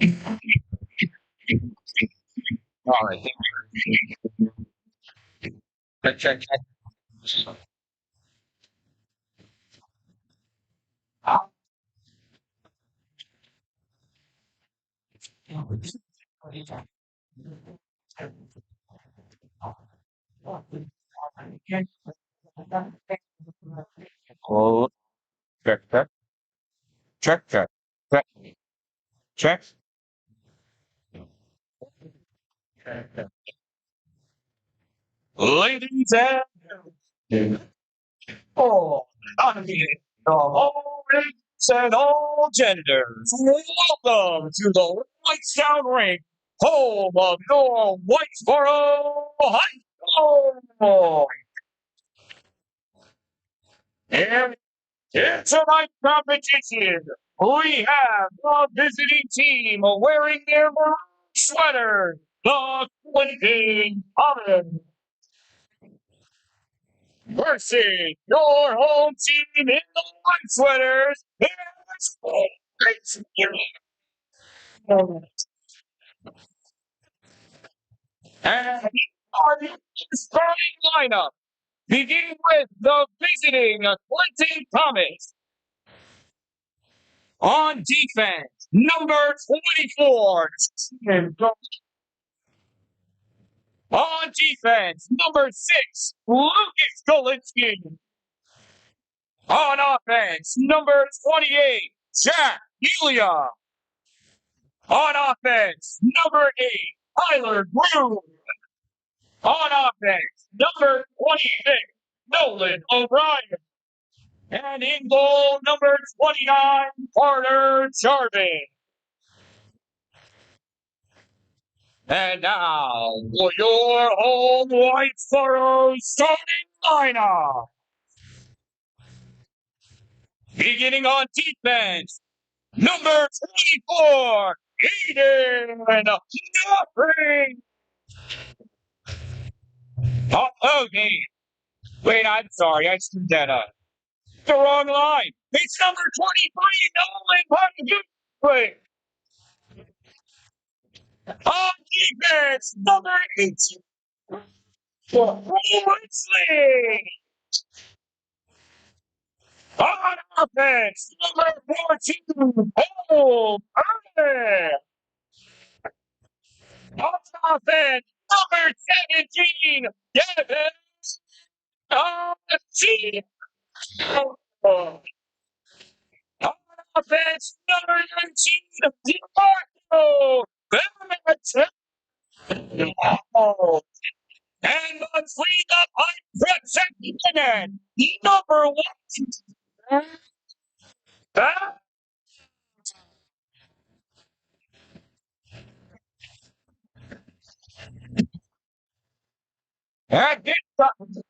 All right. Check, check, check. Oh, check, check, check, check, check, check. Ladies and oh, I mean, all races and all genders, welcome to the Whitestown Ring, home of your Whitesboro High School. And in tonight's competition, we have the visiting team wearing their maroon sweaters, the Clinton Commons, versus your home team in the white sweaters. And are the starting lineup, beginning with the visiting Clinton Commons. On defense, number 24. On defense, number 6, Lucas Golinsky. On offense, number 28, Jack Delia. On offense, number 8, Tyler Groom. On offense, number 26, Nolan O'Brien. And in goal, number 29, Carter Jarvin. And now, for your home Whitesboro starting lineup. Beginning on defense, number 24, Aiden Joffrey. Oh, okay. Wait, I'm sorry. I screwed that up. The wrong line. It's number 23, Nolan Wait. On defense, number 18, Wesley. On offense, number 14, Paul Irvin. On offense, number 17, Devin G. On offense, number 19, DeMarco Bennett. And between the pipe protecting number 1. That At this time,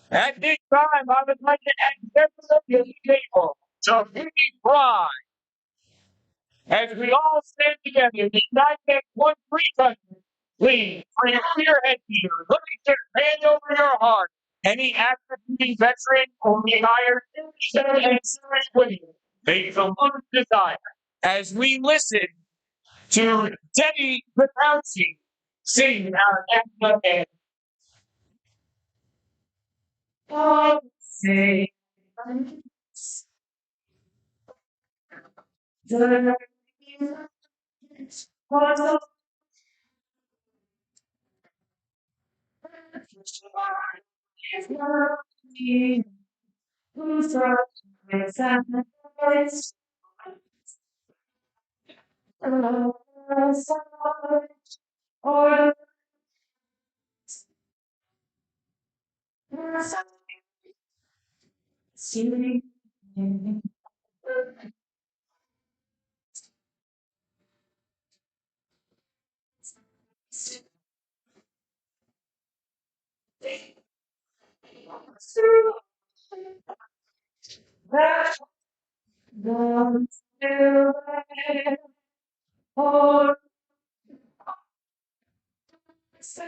at this time, I would like to ask everyone at the table to please rise as we all stand together, united as one free country. Please, remove your headgear, look at your hand over your heart. Any active duty veteran or retired and service with you, make the most desire. As we listen to Debbie Petroucci sing our national anthem. God save us. The was of is worthy, whose righteousness and grace or see. That goes to or say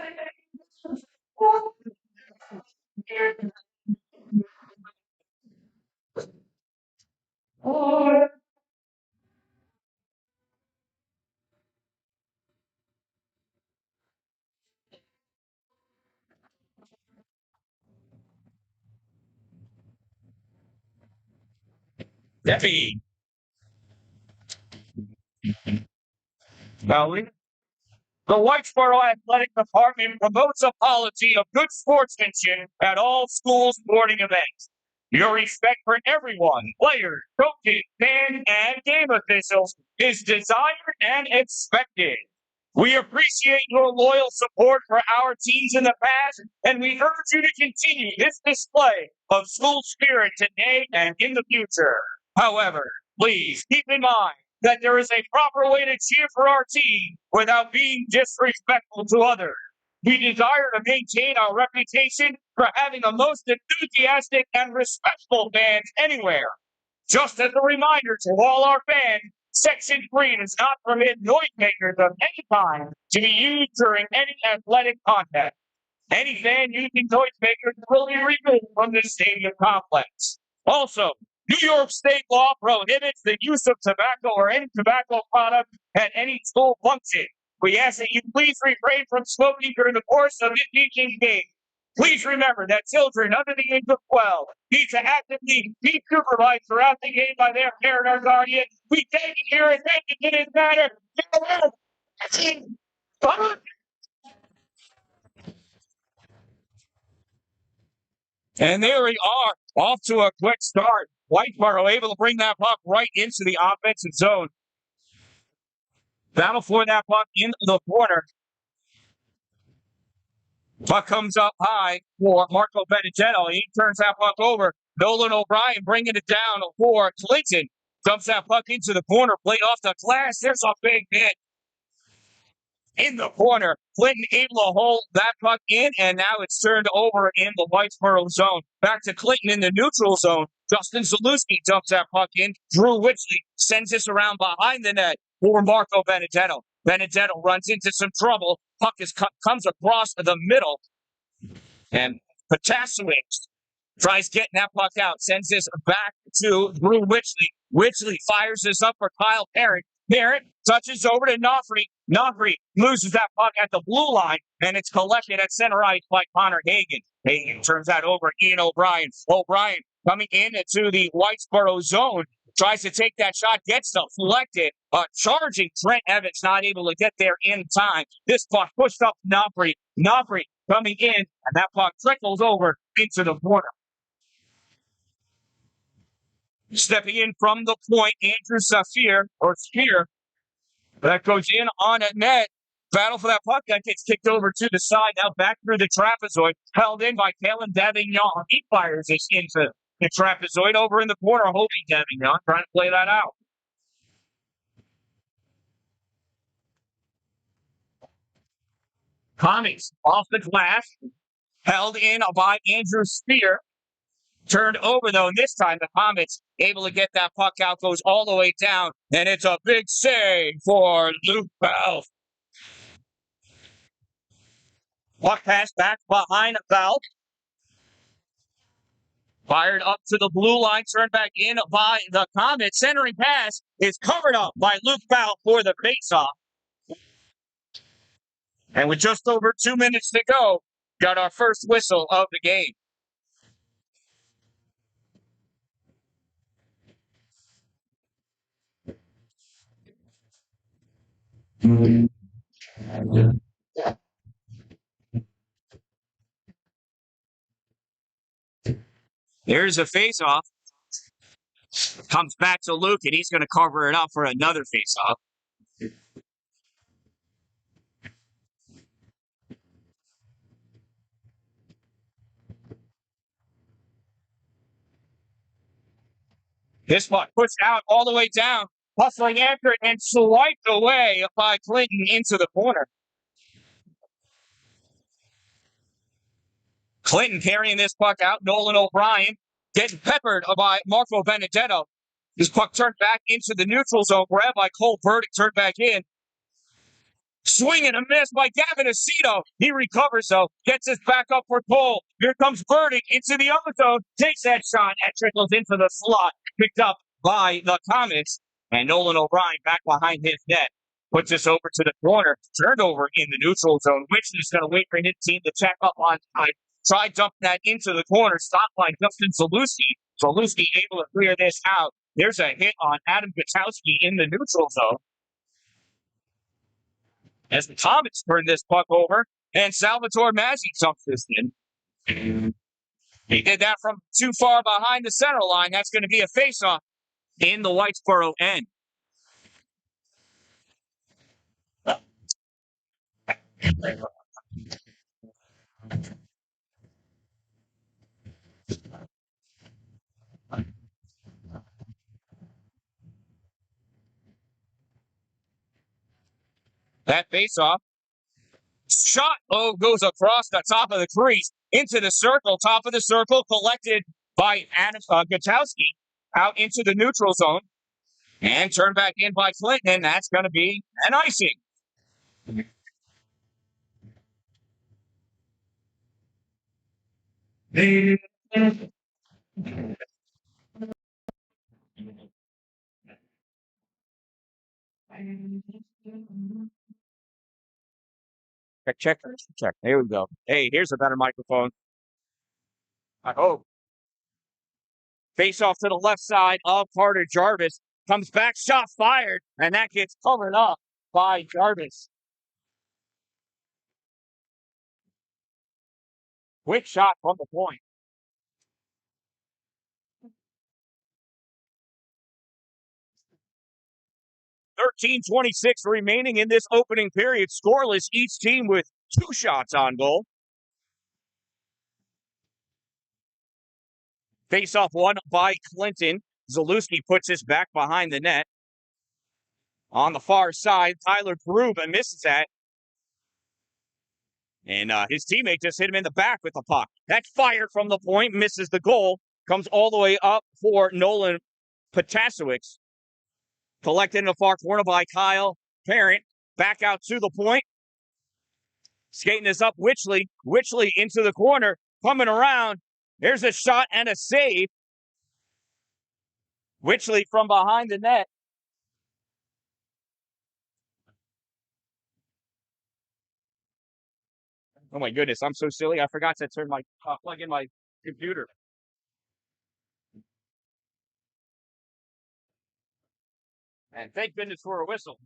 or Debbie. Now, the Whitesboro Athletic Department promotes a policy of good sportsmanship at all school sporting events. Your respect for everyone, players, coaches, fans, and game officials, is desired and expected. We appreciate your loyal support for our teams in the past, and we urge you to continue this display of school spirit today and in the future. However, please keep in mind that there is a proper way to cheer for our team without being disrespectful to others. We desire to maintain our reputation for having the most enthusiastic and respectful fans anywhere. Just as a reminder to all our fans, Section 3 does not permit noisemakers of any kind to be used during any athletic contest. Any fan using noisemakers will be removed from the stadium complex. Also, New York state law prohibits the use of tobacco or any tobacco product at any school function. We ask that you please refrain from smoking during the course of this evening's game. Please remember that children under the age of 12 need to actively be supervised throughout the game by their parent or guardian. We take your attention to this matter. And there we are, off to a quick start. Whitesboro able to bring that puck right into the offensive zone. Battle for that puck in the corner. Puck comes up high for Marco Benedetto. He turns that puck over. Nolan O'Brien bringing it down for Clinton. Dumps that puck into the corner. Played off the glass. There's a big hit in the corner. Clinton able to hold that puck in, and now it's turned over in the Whitesboro zone. Back to Clinton in the neutral zone. Justin Zalewski dumps that puck in. Drew Witchley sends this around behind the net for Marco Benedetto. Benedetto runs into some trouble. Puck comes across the middle, and Potasiewicz tries getting that puck out. Sends this back to Drew Witchley. Witchley fires this up for Kyle Parrott. Parrott touches over to Nofri. Nofri loses that puck at the blue line, and it's collected at center ice by Connor Hagan. Hagan turns that over to Ian O'Brien. O'Brien coming into the Whitesboro zone. Tries to take that shot, gets deflected. Charging Trent Evans, not able to get there in time. This puck pushed up Nofri. Nofri coming in, and that puck trickles over into the corner. Stepping in from the point, Andrew Spear. That goes in on a net. Battle for that puck. That gets kicked over to the side. Now back through the trapezoid. Held in by Kalen Davignon. He fires this into the trapezoid over in the corner. Hobie Davignon trying to play that out. Comics off the glass. Held in by Andrew Spear. Turned over, though, and this time the Comets able to get that puck out, goes all the way down, and it's a big save for Luke Bell. Puck pass back behind Bell. Fired up to the blue line, turned back in by the Comets. Centering pass is covered up by Luke Bell for the faceoff. And with just over 2 minutes to go, got our first whistle of the game. There's a faceoff. Comes back to Luke, and he's going to cover it up for another faceoff. This puck pushed out all the way down, hustling after it, and swiped away by Clinton into the corner. Clinton carrying this puck out. Nolan O'Brien getting peppered by Marco Benedetto. This puck turned back into the neutral zone, grabbed by Cole Burdick, turned back in. Swing and a miss by Gavin Aceto. He recovers, though. Gets his back up for Cole. Here comes Burdick into the other zone. Takes that shot and trickles into the slot. Picked up by the Comets. And Nolan O'Brien back behind his net. Puts this over to the corner. Turned over in the neutral zone. Witchley's going to wait for his team to check up on time. Try dumping that into the corner. Stop by Justin Zalewski. Zalewski able to clear this out. There's a hit on Adam Gutowski in the neutral zone. As the Comets turn this puck over, and Salvatore Mazzi jumps this in. He did that from too far behind the center line. That's going to be a faceoff in the Whitesboro end. That faceoff shot goes across the top of the crease into the circle, top of the circle, collected by Adam Gutowski out into the neutral zone and turned back in by Clinton, and that's going to be an icing. Check. Here we go. Hey, here's a better microphone. I hope. Face off to the left side of Carter Jarvis. Comes back, shot fired, and that gets covered up by Jarvis. Quick shot from the point. 13:26 remaining in this opening period. Scoreless, each team with 2 shots on goal. Face-off won by Clinton. Zalewski puts this back behind the net. On the far side, Tyler Peruba misses that. And his teammate just hit him in the back with the puck. That's fired from the point, misses the goal. Comes all the way up for Nolan Potasewicz. Collected in the far corner by Kyle Parent. Back out to the point. Skating this up, Witchley. Witchley into the corner. Coming around. There's a shot and a save. Witchley from behind the net. Oh my goodness, I'm so silly. I forgot to turn my plug in my computer. And thank goodness for a whistle.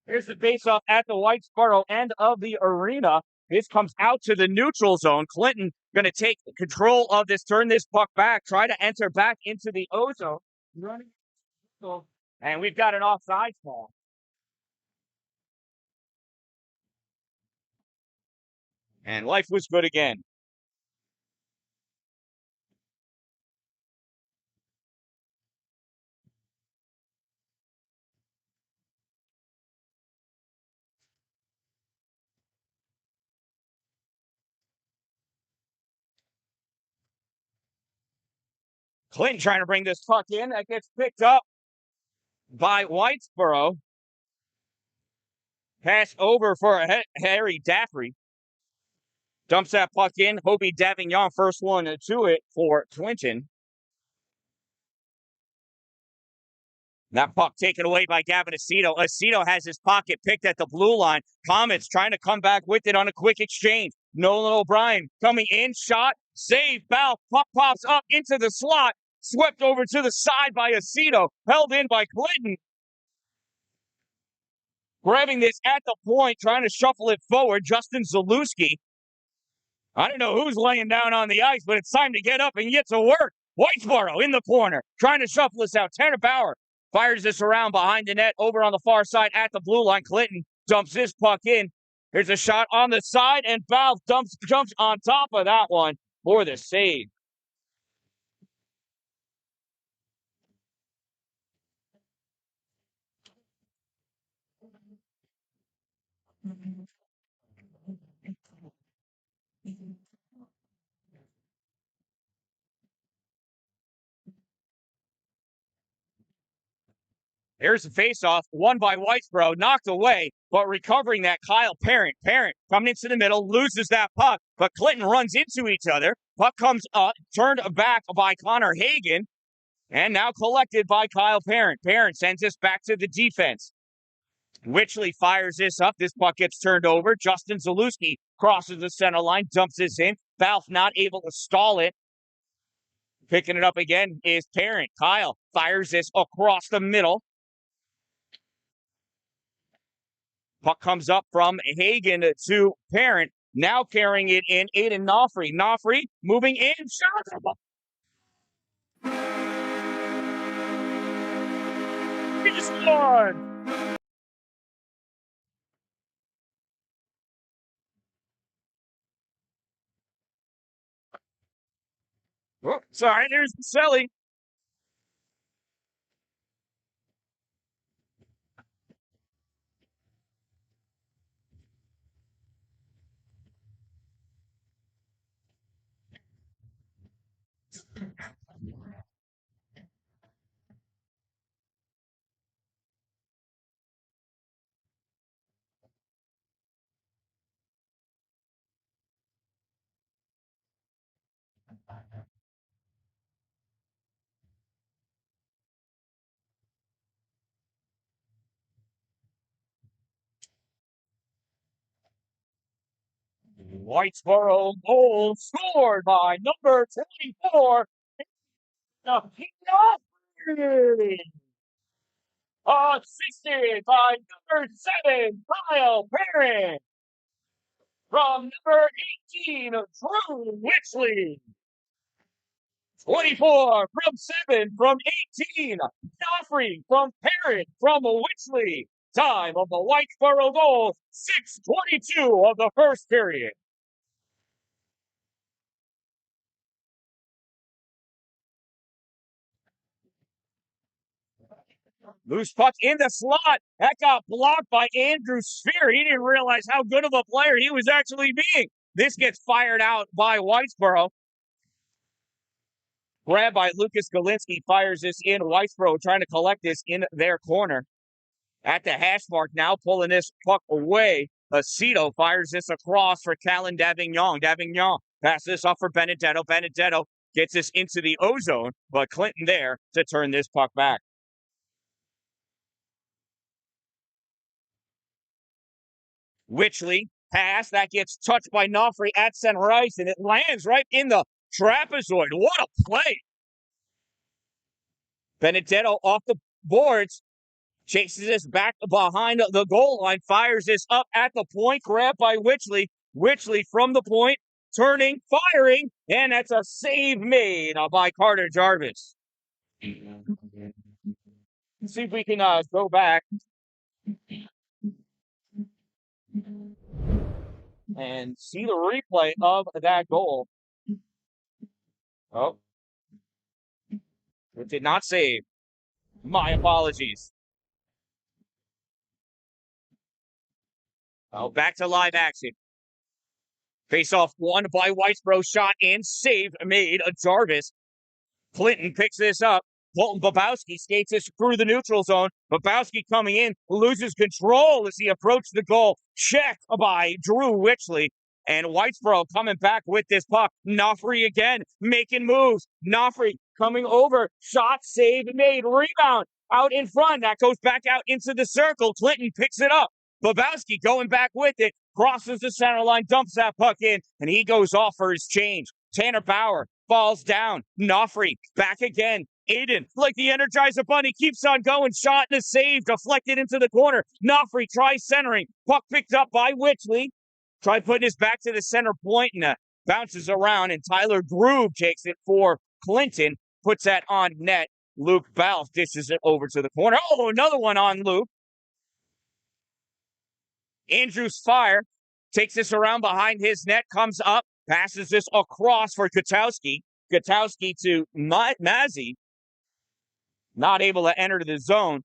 Here's the faceoff at the Whitesboro end of the arena. This comes out to the neutral zone. Clinton going to take control of this, turn this puck back, try to enter back into the O zone. And we've got an offside call. And life was good again. Clinton trying to bring this puck in. That gets picked up by Whitesboro. Pass over for Harry Daffrey. Dumps that puck in. Hobie Davignon, first one to it for Clinton. That puck taken away by Gavin Aceto. Aceto has his pocket picked at the blue line. Comets trying to come back with it on a quick exchange. Nolan O'Brien coming in, shot, save, foul. Puck pops up into the slot. Swept over to the side by Aceto. Held in by Clinton. Grabbing this at the point, trying to shuffle it forward. Justin Zalewski. I don't know who's laying down on the ice, but it's time to get up and get to work. Whitesboro in the corner, trying to shuffle this out. Tanner Bauer fires this around behind the net, over on the far side at the blue line. Clinton dumps this puck in. Here's a shot on the side, and Bauer jumps on top of that one for the save. Here's the faceoff, won by Whitesboro, knocked away, but recovering that Kyle Parent. Parent coming into the middle, loses that puck, but Clinton runs into each other. Puck comes up, turned back by Connor Hagen, and now collected by Kyle Parent. Parent sends this back to the defense. Witchley fires this up. This puck gets turned over. Justin Zalewski crosses the center line, dumps this in. Balf not able to stall it. Picking it up again is Parent. Kyle fires this across the middle. Puck comes up from Hagen to Parent. Now carrying it in, Aiden Nofri. Nofri moving in. Shot. He scored. Oh, sorry, there's Selly. Whitesboro goal scored by number 24. Assisted by number 7, Kyle Parent. From number 18, Drew Witchley. 24 from 7 from 18. Nofri from Parent from Witchley. Time of the Whitesboro goal, 6:22 of the first period. Loose puck in the slot. That got blocked by Andrew Sphere. He didn't realize how good of a player he was actually being. This gets fired out by Whitesboro. Grabbed by Lucas Galinsky, fires this in. Whitesboro trying to collect this in their corner. At the hash mark, now pulling this puck away. Aceto fires this across for Callan Davignon. Davignon passes this off for Benedetto. Benedetto gets this into the O-zone, but Clinton there to turn this puck back. Witchley pass that gets touched by Nofri at center ice, and it lands right in the trapezoid. What a play! Benedetto off the boards, chases this back behind the goal line, fires this up at the point, grabbed by Witchley. Witchley from the point, turning, firing, and that's a save made by Carter Jarvis. Let's see if we can go back and see the replay of that goal. Oh, it did not save. My apologies. Oh, back to live action. Face off won by Whitesboro, shot in, save made. Jarvis. Clinton picks this up. Colton Babowski skates this through the neutral zone. Babowski coming in, loses control as he approached the goal. Checked by Drew Witchley. And Whitesboro coming back with this puck. Nofri again, making moves. Nofri coming over. Shot, save, made. Rebound out in front. That goes back out into the circle. Clinton picks it up. Babowski going back with it. Crosses the center line, dumps that puck in, and he goes off for his change. Tanner Bauer falls down. Nofri back again. Aiden, like the Energizer Bunny, keeps on going. Shot and a save, deflected into the corner. Nofri tries centering. Puck picked up by Witchley. Tried putting his back to the center point and bounces around. And Tyler Grube takes it for Clinton. Puts that on net. Luke Balf dishes it over to the corner. Oh, another one on Luke. Andrews fire. Takes this around behind his net. Comes up. Passes this across for Gutowski. Gutowski to Mazzy. Not able to enter the zone.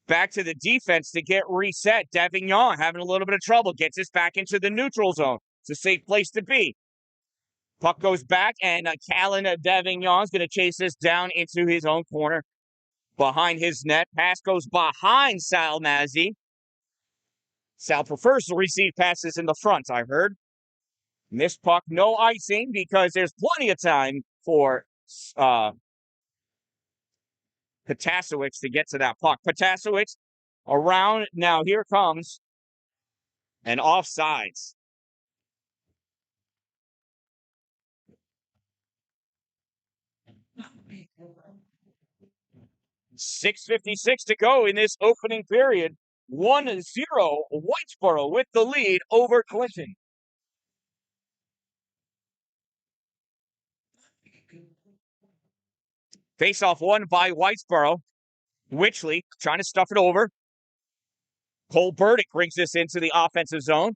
Back to the defense to get reset. Davignon having a little bit of trouble. Gets this back into the neutral zone. It's a safe place to be. Puck goes back, and Callan Davignon is going to chase this down into his own corner. Behind his net. Pass goes behind Sal Mazzy. Sal prefers to receive passes in the front, I heard. And this puck, no icing because there's plenty of time for Potasowicz to get to that puck. Potasowicz around. Now here comes an offsides. 6:56 to go in this opening period. 1-0 Whitesboro with the lead over Clinton. Face-off won by Whitesboro. Witchley trying to stuff it over. Cole Burdick brings this into the offensive zone.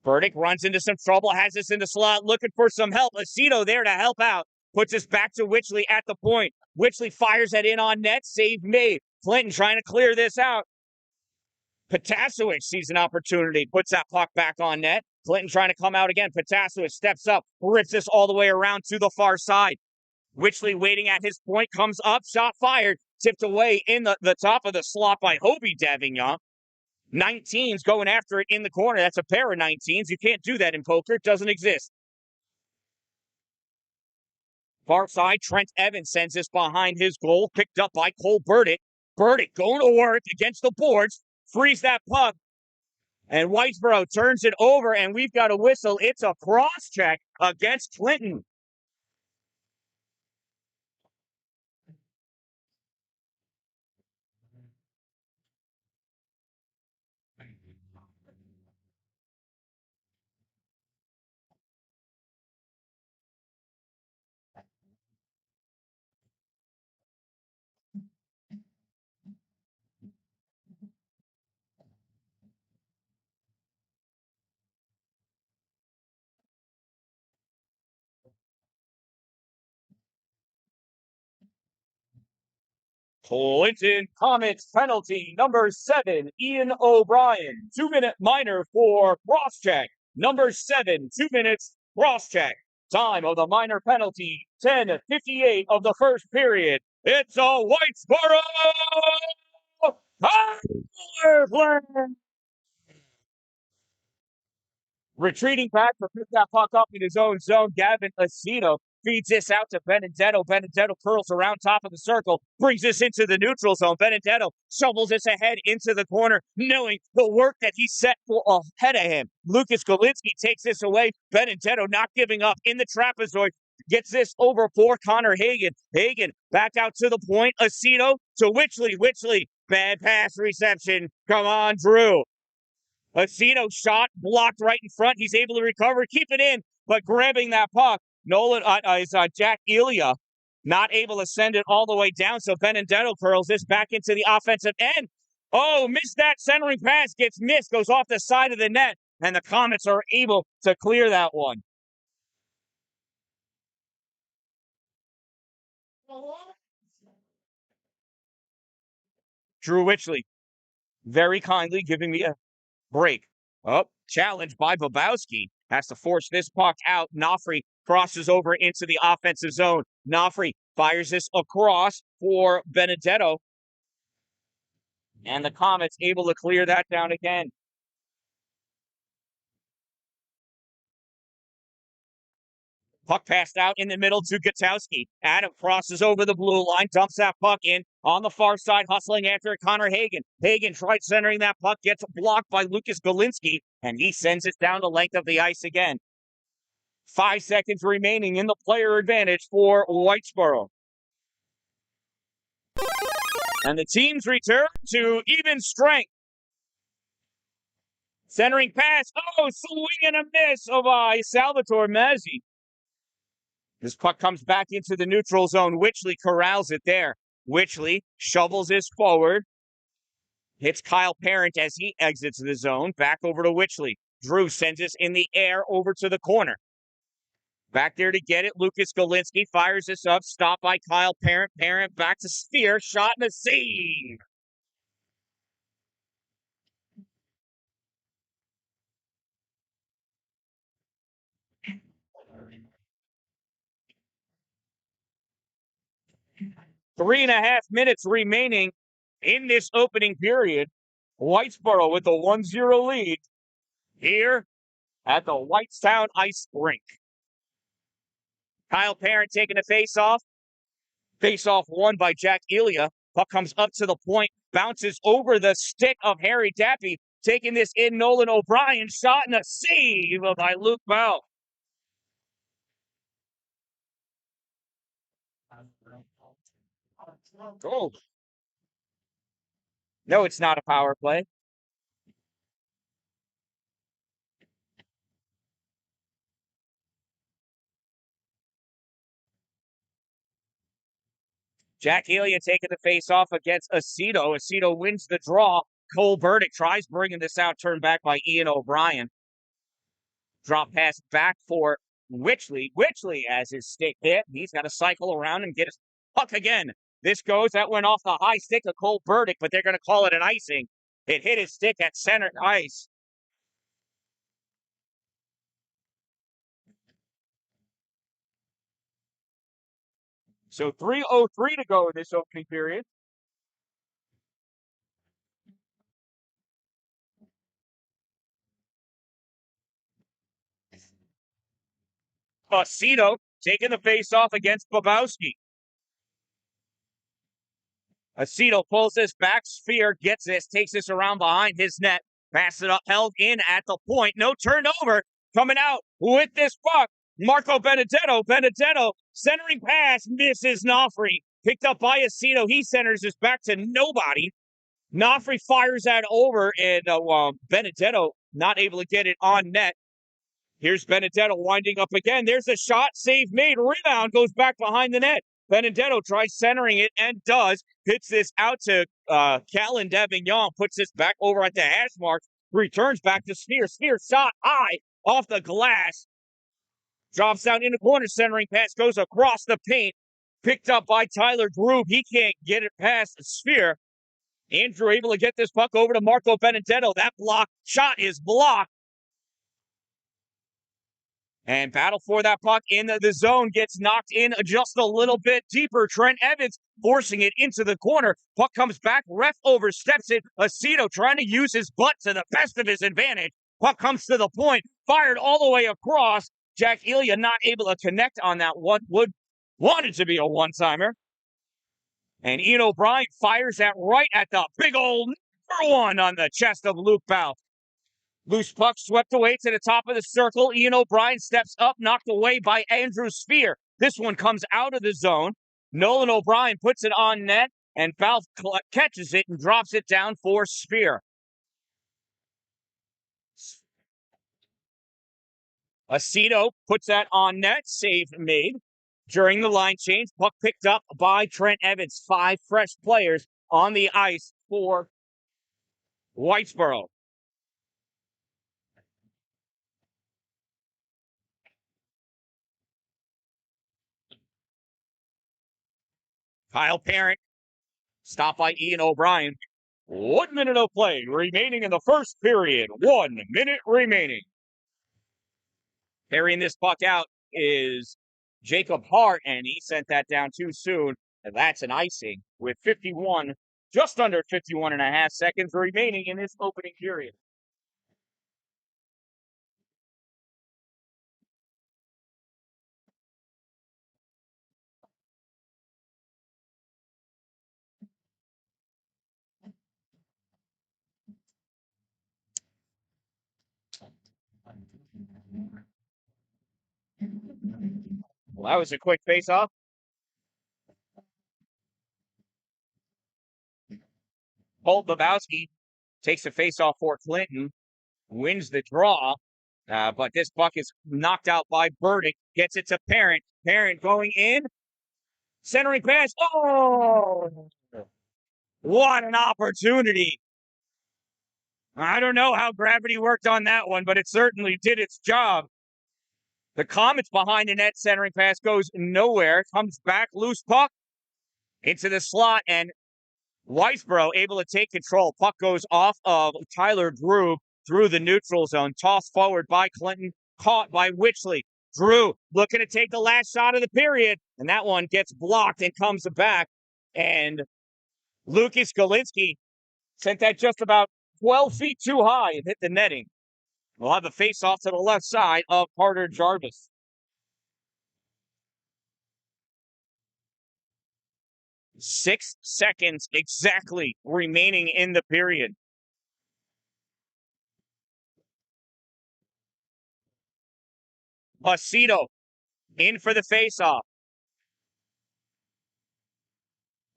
Burdick runs into some trouble, has this in the slot, looking for some help. Aceto there to help out. Puts this back to Witchley at the point. Witchley fires it in on net. Save made. Clinton trying to clear this out. Potasowicz sees an opportunity. Puts that puck back on net. Clinton trying to come out again. Potasowicz steps up. Rips this all the way around to the far side. Witchley waiting at his point. Comes up. Shot fired. Tipped away in the top of the slot by Hobie Davignon. 19s going after it in the corner. That's a pair of 19s. You can't do that in poker. It doesn't exist. Far side, Trent Evans sends this behind his goal. Picked up by Cole Burdick. Burdick going to work against the boards. Frees that puck. And Whitesboro turns it over, and we've got a whistle. It's a cross check against Clinton. Clinton Comets penalty number 7, Ian O'Brien. 2-minute minor for cross-check. Number 7, 2 minutes, cross-check. Time of the minor penalty, 10:58 of the first period. It's a Whitesboro power play! Retreating back to pick that puck up in his own zone, Gavin Aceto feeds this out to Benedetto. Benedetto curls around top of the circle, brings this into the neutral zone. Benedetto shovels this ahead into the corner, knowing the work that he set for ahead of him. Lucas Golinski takes this away. Benedetto not giving up in the trapezoid. Gets this over for Connor Hagan. Hagan back out to the point. Aceto to Witchley. Witchley, bad pass reception. Come on, Drew. Aceto shot blocked right in front. He's able to recover, keep it in, but grabbing that puck, Nolan is Jack Elia not able to send it all the way down. So Benedetto curls this back into the offensive end. Oh, missed that centering pass, gets missed, goes off the side of the net, and the Comets are able to clear that one. Drew Witchley, very kindly giving me a break. Oh, challenge by Bobowski. Has to force this puck out. Nofri crosses over into the offensive zone. Nofri fires this across for Benedetto. And the Comets able to clear that down again. Puck passed out in the middle to Gutowski. Adam crosses over the blue line, dumps that puck in on the far side, hustling after it. Connor Hagan. Hagan tried centering that puck, gets blocked by Lucas Golinski, and he sends it down the length of the ice again. 5 seconds remaining in the player advantage for Whitesboro. And the teams return to even strength. Centering pass. Oh, swing and a miss of Salvatore Mazzi. This puck comes back into the neutral zone. Witchley corrals it there. Witchley shovels this forward. Hits Kyle Parent as he exits the zone. Back over to Witchley. Drew sends this in the air over to the corner. Back there to get it. Lucas Golinski fires this up. Stopped by Kyle Parent. Parent back to Spear. Shot and a save. Three and a half minutes remaining in this opening period. Whitesboro with a 1-0 lead here at the Whitesboro Ice Rink. Kyle Parent taking the face-off. Face-off won by Jack Elia. Puck comes up to the point, bounces over the stick of Harry Dappy. Taking this in, Nolan O'Brien. Shot and a save by Luke Bell. Oh. No, it's not a power play. Jack Elia taking the face-off against Aceto. Aceto wins the draw. Cole Burdick tries bringing this out, turned back by Ian O'Brien. Drop pass back for Witchley. Witchley has his stick hit. He's got to cycle around and get his puck again. This goes. That went off the high stick of Cole Burdick, but they're going to call it an icing. It hit his stick at center ice. So 3:03 to go in this opening period. Aceto taking the face-off against Bobowski. Aceto pulls this back, Sphere gets this, takes this around behind his net, passes it up, held in at the point, no turnover, coming out with this puck, Marco Benedetto. Benedetto, centering pass, misses Nofri, picked up by Aceto, he centers this back to nobody. Nofri fires that over, and Benedetto not able to get it on net. Here's Benedetto winding up again. There's a shot, save made, rebound, goes back behind the net. Benedetto tries centering it and does. Hits this out to Callan Davignon, puts this back over at the hash mark, returns back to Sphere. Sphere shot high off the glass. Drops down in the corner, centering pass goes across the paint. Picked up by Tyler Grube. He can't get it past the Sphere. Andrew able to get this puck over to Marco Benedetto. That block shot is blocked. And battle for that puck in the zone gets knocked in just a little bit deeper. Trent Evans forcing it into the corner. Puck comes back. Ref oversteps it. Aceto trying to use his butt to the best of his advantage. Puck comes to the point. Fired all the way across. Jack Elia not able to connect on that one. Wanted to be a one-timer. And Ian O'Brien fires that right at the big old number one on the chest of Luke Bell. Loose puck swept away to the top of the circle. Ian O'Brien steps up, knocked away by Andrew Sphere. This one comes out of the zone. Nolan O'Brien puts it on net, and Val catches it and drops it down for Sphere. Aceto puts that on net, save made. During the line change, puck picked up by Trent Evans. 5 fresh players on the ice for Whitesboro. Kyle Parent, stopped by Ian O'Brien. 1 minute of play remaining in the first period. 1 minute remaining. Carrying this puck out is Jacob Hart, and he sent that down too soon. And that's an icing with 51, just under 51 and a half seconds remaining in this opening period. Well, that was a quick face-off. Holt Babowski takes a face-off for Clinton, wins the draw, but this puck is knocked out by Burdick, gets it to Parent. Parent going in, centering pass. Oh! What an opportunity. I don't know how gravity worked on that one, but it certainly did its job. The Comets behind the net, centering pass goes nowhere. Comes back, loose puck into the slot, and Whitesboro able to take control. Puck goes off of Tyler Grube through the neutral zone. Tossed forward by Clinton, caught by Witchley. Drew looking to take the last shot of the period, and that one gets blocked and comes back. And Lucas Galinsky sent that just about 12 feet too high and hit the netting. We'll have a face-off to the left side of Carter Jarvis. 6 seconds exactly remaining in the period. Aceto in for the face-off.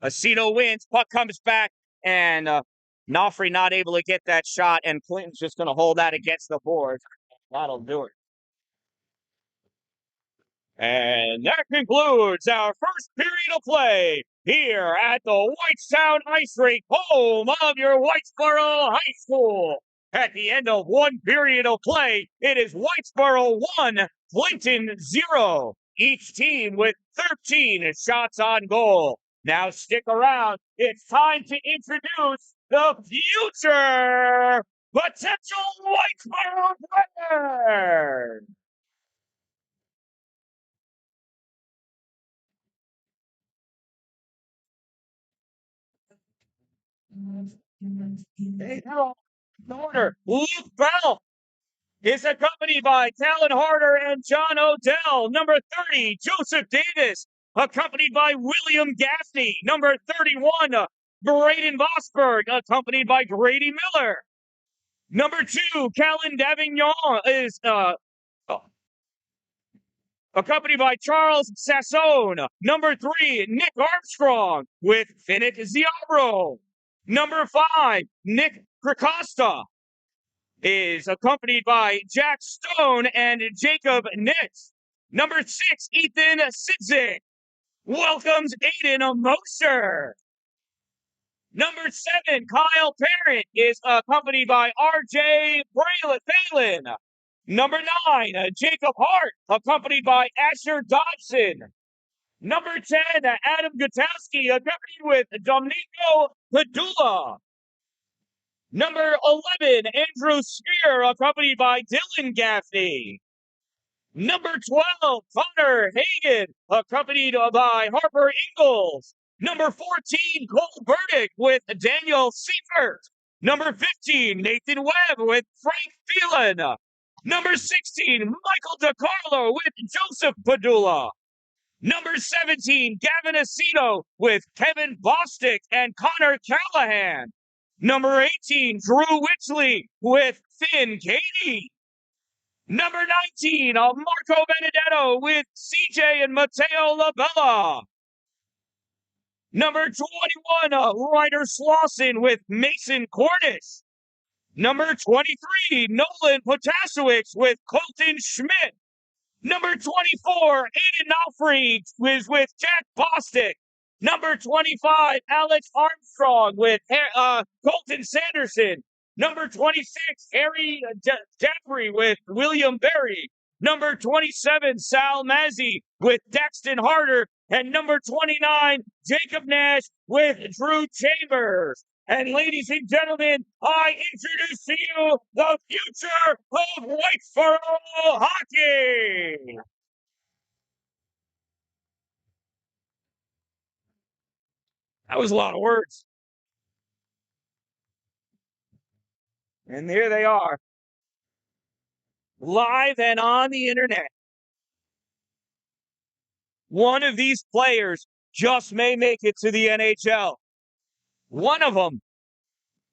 Aceto wins. Puck comes back, and Nofri not able to get that shot, and Clinton's just going to hold that against the board. That'll do it. And that concludes our first period of play here at the Whitestown Ice Rink, home of your Whitesboro High School. At the end of one period of play, it is Whitesboro 1, Clinton 0. Each team with 13 shots on goal. Now stick around. It's time to introduce the future potential Whitesboro players. Order. Luke Bell is accompanied by Talon Harder and John Odell. Number 30, Joseph Davis, accompanied by William Gaffney. Number 31, Braden Vosberg, accompanied by Grady Miller. Number 2, Callan Davignon is accompanied by Charles Sassone. Number 3, Nick Armstrong with Finnick Ziabro. Number 5, Nick Krakosta is accompanied by Jack Stone and Jacob Nitz. Number 6, Ethan Sidzik welcomes Aiden Moser. Number 7, Kyle Parent is accompanied by R.J. Phelan. Number 9, Jacob Hart, accompanied by Asher Dodson. Number 10, Adam Gutowski, accompanied with Domenico Padula. Number 11, Andrew Spear, accompanied by Dylan Gaffney. Number 12, Connor Hagan, accompanied by Harper Ingalls. Number 14, Cole Burdick with Daniel Seifert. Number 15, Nathan Webb with Frank Phelan. Number 16, Michael DiCarlo with Joseph Padula. Number 17, Gavin Aceto with Kevin Bostick and Connor Callahan. Number 18, Drew Witchley with Finn Katie. Number 19, Marco Benedetto with CJ and Matteo Labella. Number 21, Ryder Slauson with Mason Cordes. Number 23, Nolan Potasiewicz with Colton Schmidt. Number 24, Aiden Nofri is with Jack Bostick. Number 25, Alex Armstrong with Colton Sanderson. Number 26, Harry Jeffrey with William Berry. Number 27, Sal Mazzi with Daxton Harder. And number 29, Jacob Nash with Drew Chambers. And ladies and gentlemen, I introduce to you the future of Whitesboro hockey. That was a lot of words. And here they are, live and on the internet. One of these players just may make it to the NHL. One of them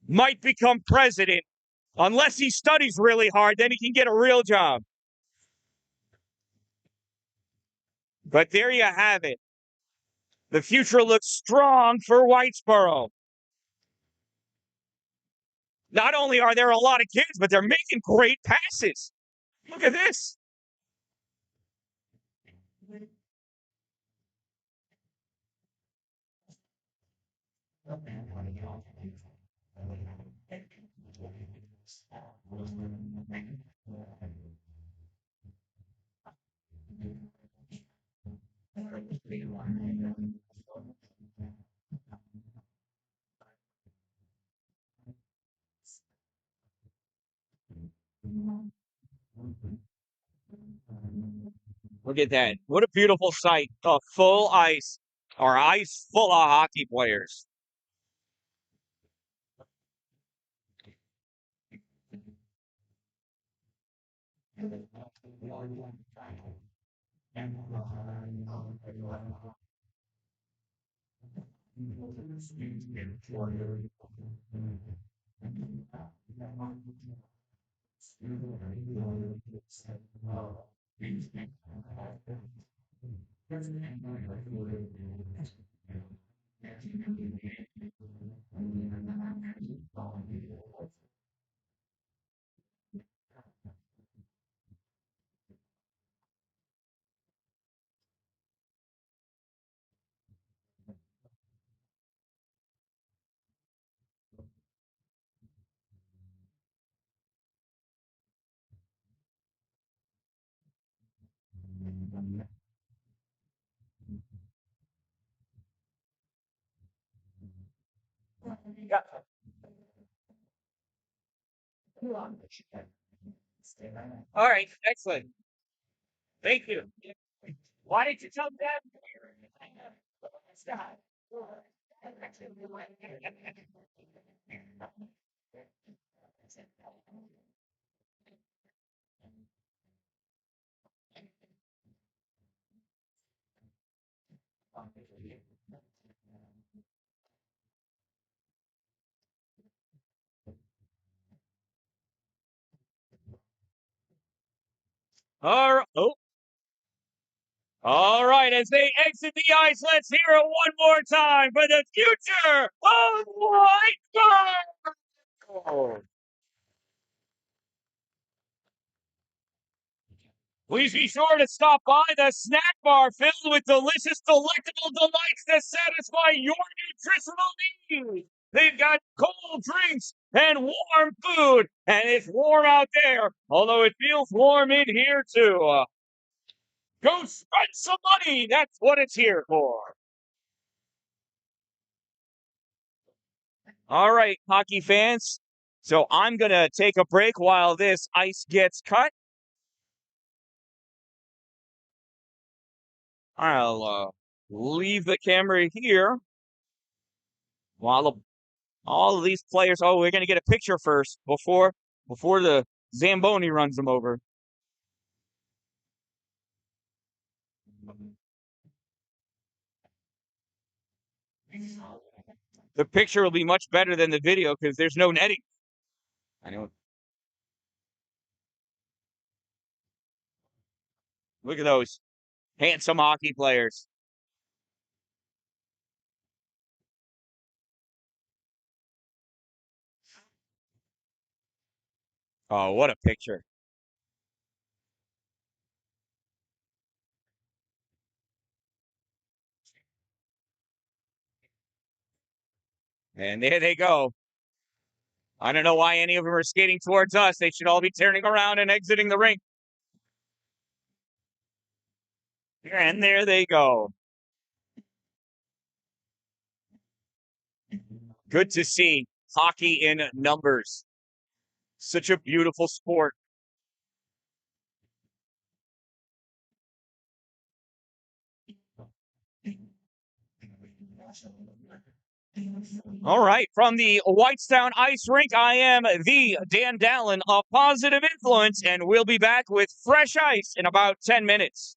might become president. Unless he studies really hard, then he can get a real job. But there you have it. The future looks strong for Whitesboro. Not only are there a lot of kids, but they're making great passes. Look at this. Look at that. What a beautiful sight. A full ice, or ice full of hockey players. All right, excellent. Thank you. Why did you tell Dad? Oh, all right. As they exit the ice, let's hear it one more time for the future of Whitesboro. Please be sure to stop by the snack bar filled with delicious, delectable delights that satisfy your nutritional needs. They've got cold drinks and warm food, and it's warm out there, although it feels warm in here too. Go spend some money. That's what it's here for. All right, hockey fans. So I'm going to take a break while this ice gets cut. I'll leave the camera here while all of these players. Oh, we're going to get a picture first before the Zamboni runs them over. The picture will be much better than the video because there's no netting. I know. Look at those handsome hockey players. Oh, what a picture. And there they go. I don't know why any of them are skating towards us. They should all be turning around and exiting the rink. And there they go. Good to see hockey in numbers. Such a beautiful sport. All right, from the Whitestown Ice Rink, I am the Dan-Dalin of Positive Influence, and we'll be back with fresh ice in about 10 minutes.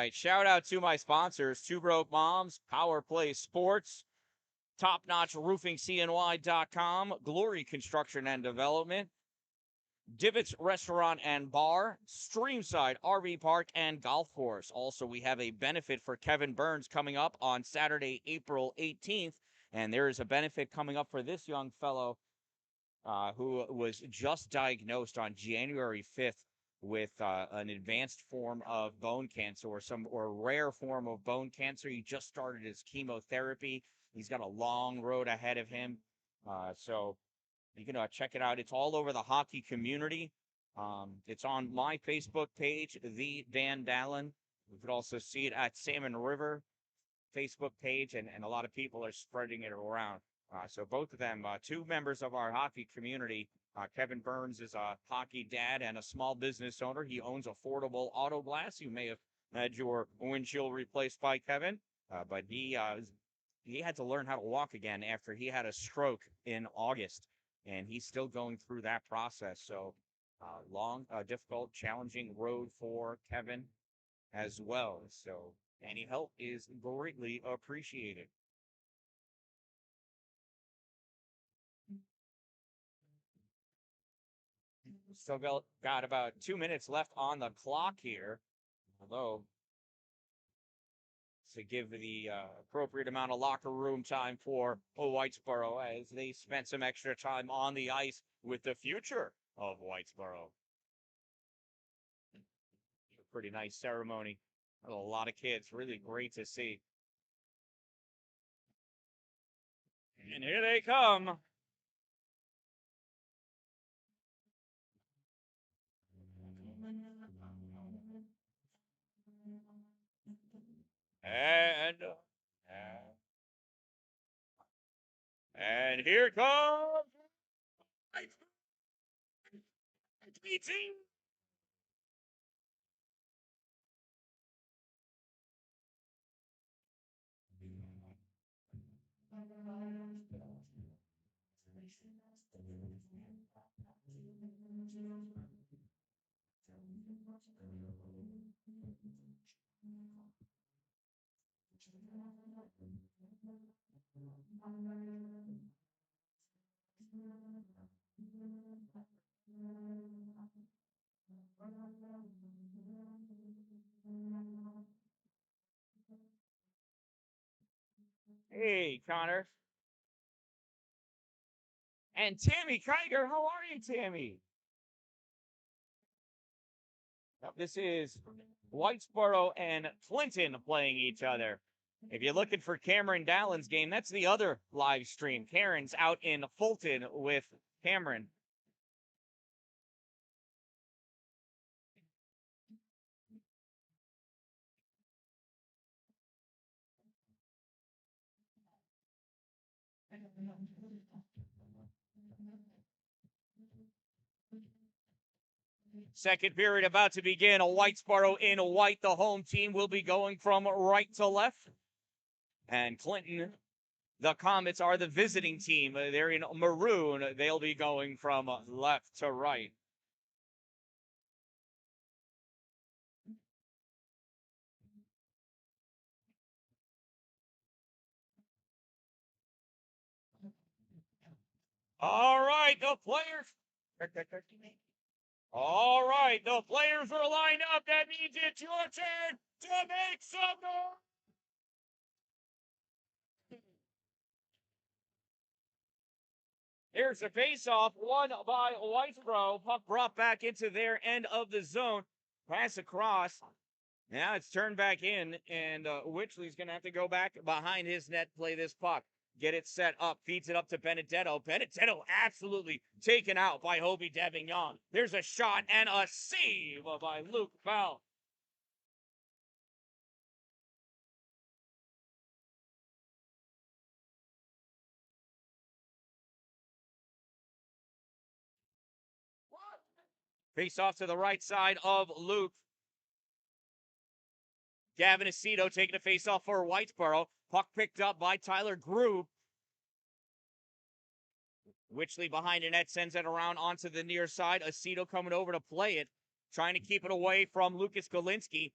right. Shout out to my sponsors, Two Broke Moms, Power Play Sports, Top Notch Roofing CNY.com, Glory Construction and Development, Divots Restaurant and Bar, Streamside RV Park and Golf Course. Also, we have a benefit for Kevin Burns coming up on Saturday, April 18th. And there is a benefit coming up for this young fellow who was just diagnosed on January 5th with an advanced form of bone cancer or rare form of bone cancer. He just started his chemotherapy. He's got a long road ahead of him. So you can check it out. It's all over the hockey community. It's on my Facebook page, the Dan-Dalin. You could also see it at Salmon River Facebook page, and a lot of people are spreading it around. So both of them, two members of our hockey community. Kevin Burns is a hockey dad and a small business owner. He owns Affordable Auto Glass. You may have had your windshield replaced by Kevin, but he had to learn how to walk again after he had a stroke in August, and he's still going through that process. So long, difficult, challenging road for Kevin as well. So any help is greatly appreciated. Still got about 2 minutes left on the clock here, although to give the appropriate amount of locker room time for Whitesboro as they spent some extra time on the ice with the future of Whitesboro. A pretty nice ceremony. A lot of kids, really great to see. And here they come. And here comes beating. Hey, Connor. And Tammy Kiger. How are you, Tammy? This is Whitesboro and Clinton playing each other. If you're looking for Cameron Dallin's game, that's the other live stream. Karen's out in Fulton with Cameron. Second period about to begin. A Whitesboro in white. The home team will be going from right to left. And Clinton, the Comets, are the visiting team. They're in maroon. They'll be going from left to right. All right, the players. All right, the players are lined up. That means it's your turn to make some noise. Here's a face-off, won by Whitesboro. Puck brought back into their end of the zone. Pass across. Now it's turned back in, and Witchley's going to have to go back behind his net, play this puck. Get it set up, feeds it up to Benedetto. Benedetto absolutely taken out by Hobie Devignon. There's a shot and a save by Luke Bell. Face off to the right side of Luke. Gavin Aceto taking a face off for Whitesboro. Puck picked up by Tyler Grube. Witchley behind the net sends it around onto the near side. Aceto coming over to play it, trying to keep it away from Lucas Galinsky.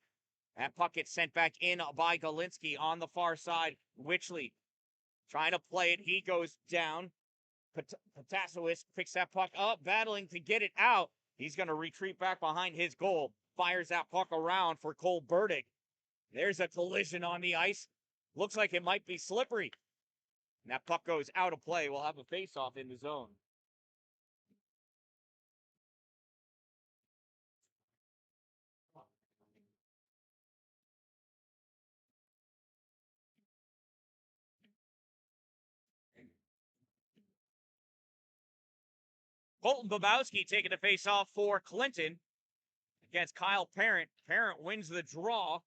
That puck gets sent back in by Galinsky on the far side. Wichley trying to play it. He goes down. Potasowicz picks that puck up, battling to get it out. He's going to retreat back behind his goal. Fires that puck around for Cole Burdick. There's a collision on the ice. Looks like it might be slippery. And that puck goes out of play. We'll have a face-off in the zone. Colton Babowski taking the face-off for Clinton against Kyle Parent. Parent wins the draw.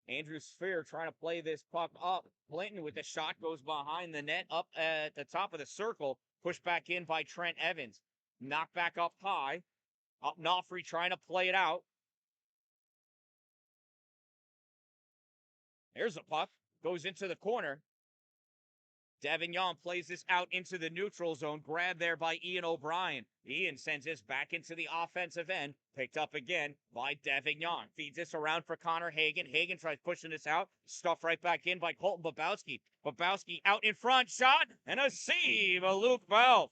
Andrew Sphere trying to play this puck up. Clinton with the shot goes behind the net up at the top of the circle. Pushed back in by Trent Evans. Knocked back up high. Up Knopfrey trying to play it out. There's a puck. Goes into the corner. Davignon plays this out into the neutral zone. Grabbed there by Ian O'Brien. Ian sends this back into the offensive end. Picked up again by Davignon. Feeds this around for Connor Hagen. Hagen tries pushing this out. Stuffed right back in by Colton Babowski. Babowski out in front. Shot and a save of Luke Bell.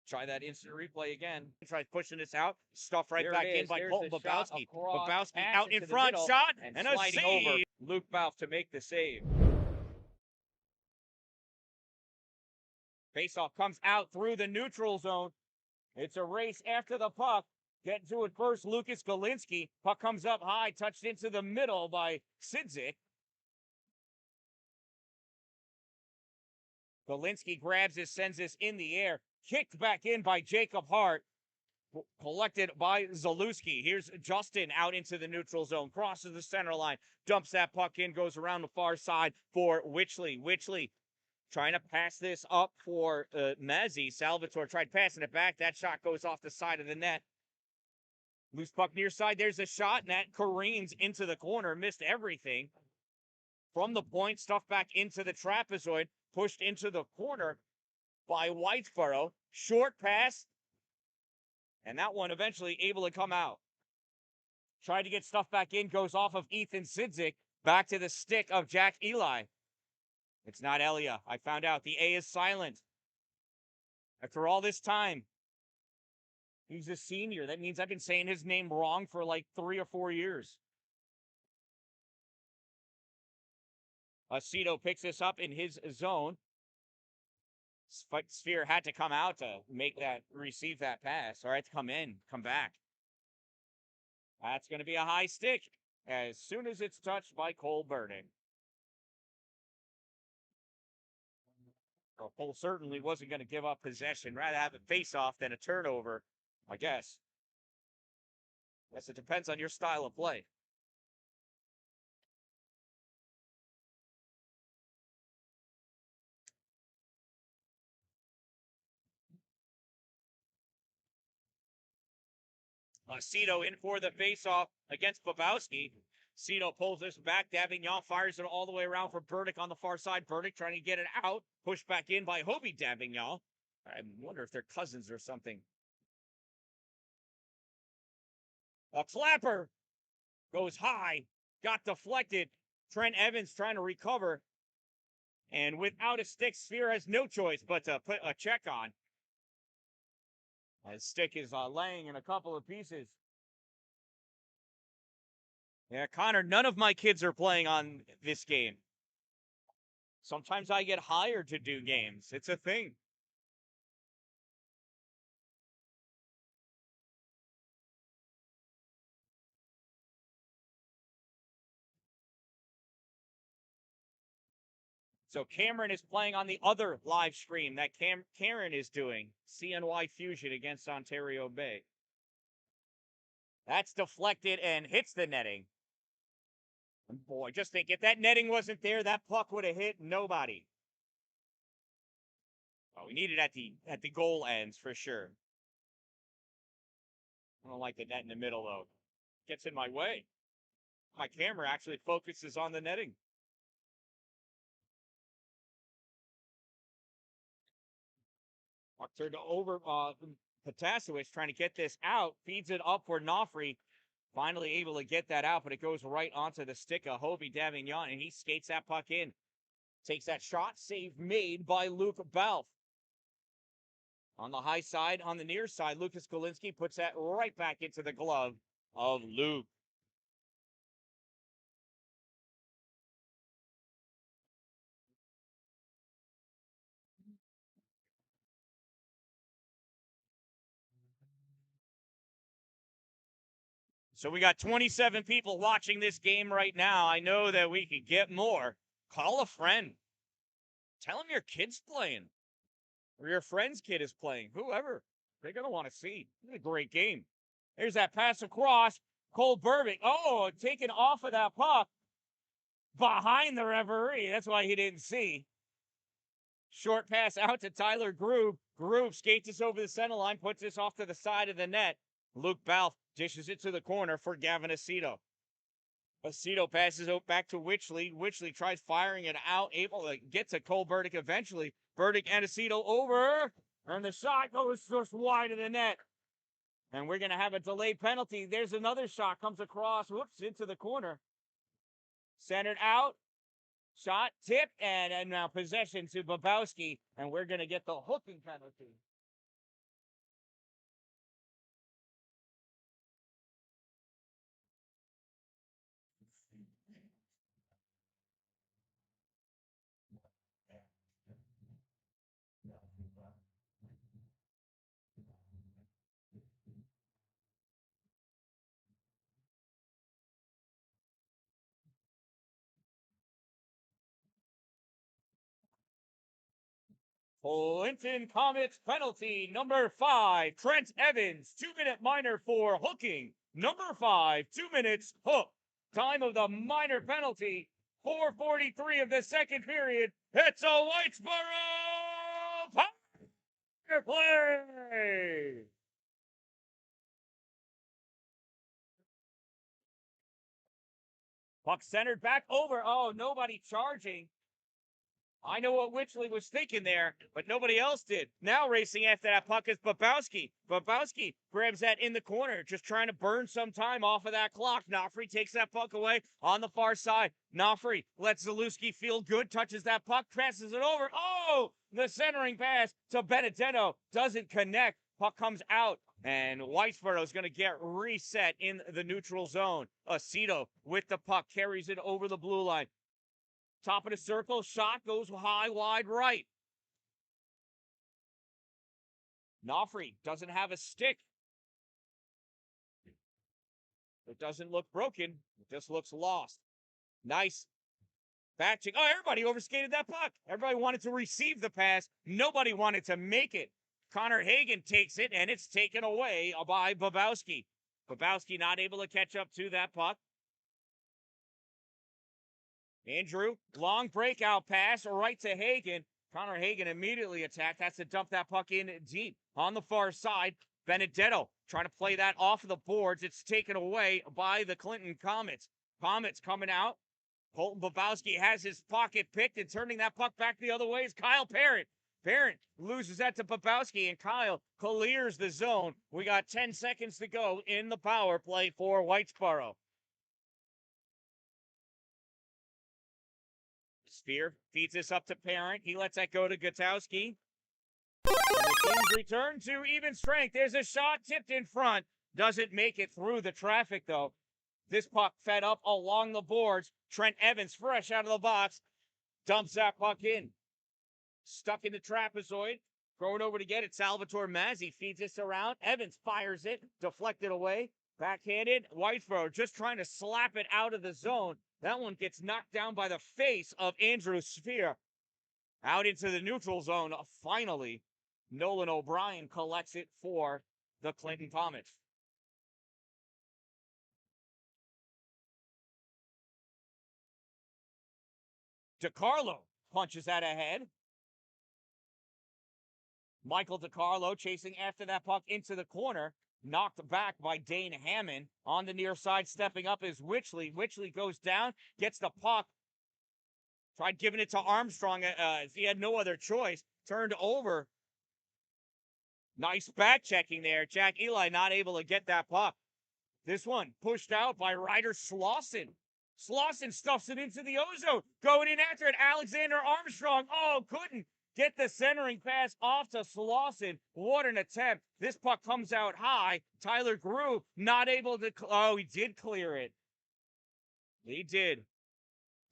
Try that instant replay again. Tries pushing this out. Stuffed right back in by Colton Babowski. Babowski out in front. Shot and a save. Over. Luke Balf to make the save. Faceoff comes out through the neutral zone. It's a race after the puck. Getting to it first, Lucas Galinsky. Puck comes up high, touched into the middle by Sidzik. Galinsky grabs this, sends this in the air. Kicked back in by Jacob Hart. Collected by Zalewski. Here's Justin out into the neutral zone. Crosses the center line. Dumps that puck in. Goes around the far side for Wichley. Wichley trying to pass this up for Mazzy. Salvatore tried passing it back. That shot goes off the side of the net. Loose puck near side. There's a shot, and that careens into the corner. Missed everything. From the point, stuffed back into the trapezoid. Pushed into the corner by Whitesboro. Short pass. And that one eventually able to come out. Tried to get stuff back in. Goes off of Ethan Sidzik. Back to the stick of Jack Eli. It's not Elia. I found out. The A is silent. After all this time. He's a senior. That means I've been saying his name wrong for like 3 or 4 years. Aceto picks this up in his zone. Sphere had to come out to receive that pass. All right, to come back. That's going to be a high stick as soon as it's touched by Cole Burdick. Well, Cole certainly wasn't going to give up possession. Rather have a face-off than a turnover, I guess. Guess it depends on your style of play. Cito in for the face-off against Babowski. Cito pulls this back. Davignon fires it all the way around for Burdick on the far side. Burdick trying to get it out. Pushed back in by Hobie Davignon. I wonder if they're cousins or something. A clapper goes high. Got deflected. Trent Evans trying to recover. And without a stick, Sphere has no choice but to put a check on. His stick is laying in a couple of pieces. Yeah, Connor, none of my kids are playing on this game. Sometimes I get hired to do games. It's a thing. So Cameron is playing on the other live stream that Karen is doing. CNY Fusion against Ontario Bay. That's deflected and hits the netting. And boy, just think, if that netting wasn't there, that puck would have hit nobody. Oh, we need it at the goal ends for sure. I don't like the net in the middle though. Gets in my way. My camera actually focuses on the netting. Puck turned over. Potasiewicz trying to get this out. Feeds it up for Nofri. Finally able to get that out, but it goes right onto the stick of Hobie Davignon, and he skates that puck in. Takes that shot. Save made by Luke Balf. On the high side, on the near side, Lucas Golinski puts that right back into the glove of Luke. So we got 27 people watching this game right now. I know that we could get more. Call a friend. Tell them your kid's playing. Or your friend's kid is playing. Whoever. They're going to want to see. It's a great game. There's that pass across. Cole Burbick. Oh, taken off of that puck. Behind the referee. That's why he didn't see. Short pass out to Tyler Grube. Grube skates this over the center line, puts this off to the side of the net. Luke Balf dishes it to the corner for Gavin Aceto. Aceto passes it back to Witchley. Witchley tries firing it out, able to get to Cole Burdick eventually. Burdick and Aceto over, and the shot goes just wide of the net. And we're going to have a delayed penalty. There's another shot, comes across, whoops, into the corner. Centered out. Shot, tip, and now possession to Bobowski, and we're going to get the hooking penalty. Clinton Comets penalty number 5. Trent Evans, 2-minute minor for hooking. Number 5, 2 minutes, hook. Time of the minor penalty, 4:43 of the second period. It's a Whitesboro power play. Puck centered back over. Oh, nobody charging. I know what Witchley was thinking there, but nobody else did. Now racing after that puck is Bobowski. Bobowski grabs that in the corner, just trying to burn some time off of that clock. Nofri takes that puck away on the far side. Nofri lets Zalewski feel good, touches that puck, passes it over. Oh, the centering pass to Benedetto doesn't connect. Puck comes out, and Whitesboro is going to get reset in the neutral zone. Aceto with the puck carries it over the blue line. Top of the circle, shot goes high, wide right. Nofri doesn't have a stick. It doesn't look broken. It just looks lost. Nice batching. Oh, everybody overskated that puck. Everybody wanted to receive the pass. Nobody wanted to make it. Connor Hagen takes it, and it's taken away by Bobowski. Bobowski not able to catch up to that puck. Andrew, long breakout pass right to Hagen. Connor Hagen immediately attacked. Has to dump that puck in deep. On the far side, Benedetto trying to play that off of the boards. It's taken away by the Clinton Comets. Comets coming out. Colton Bobowski has his pocket picked, and turning that puck back the other way is Kyle Parent. Parent loses that to Bobowski, and Kyle clears the zone. We got 10 seconds to go in the power play for Whitesboro. Spear feeds this up to Parent. He lets that go to Gutowski. The teams return to even strength. There's a shot tipped in front. Doesn't make it through the traffic, though. This puck fed up along the boards. Trent Evans, fresh out of the box, dumps that puck in. Stuck in the trapezoid. Throwing over to get it. Salvatore Mazzi feeds this around. Evans fires it. Deflected away. Backhanded. Whitesboro just trying to slap it out of the zone. That one gets knocked down by the face of Andrew Spear. Out into the neutral zone. Finally, Nolan O'Brien collects it for the Clinton Comets. DiCarlo punches that ahead. Michael DiCarlo chasing after that puck into the corner. Knocked back by Dane Hammond. On the near side, stepping up is Witchley. Witchley goes down, gets the puck. Tried giving it to Armstrong. He had no other choice. Turned over Nice back checking there. Jack Eli not able to get that puck. This one pushed out by Ryder Slauson. Slauson stuffs it into the ozone. Going in after it, Alexander Armstrong. Oh, couldn't get the centering pass off to Slauson. What an attempt. This puck comes out high. Tyler Grube not able to. Oh, he did clear it. He did.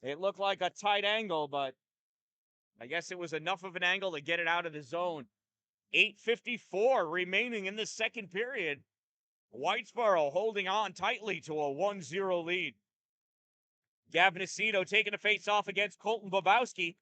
It looked like a tight angle, but I guess it was enough of an angle to get it out of the zone. 8:54 remaining in the second period. Whitesboro holding on tightly to a 1-0 lead. Gavin Aceto taking a face-off against Colton Bobowski.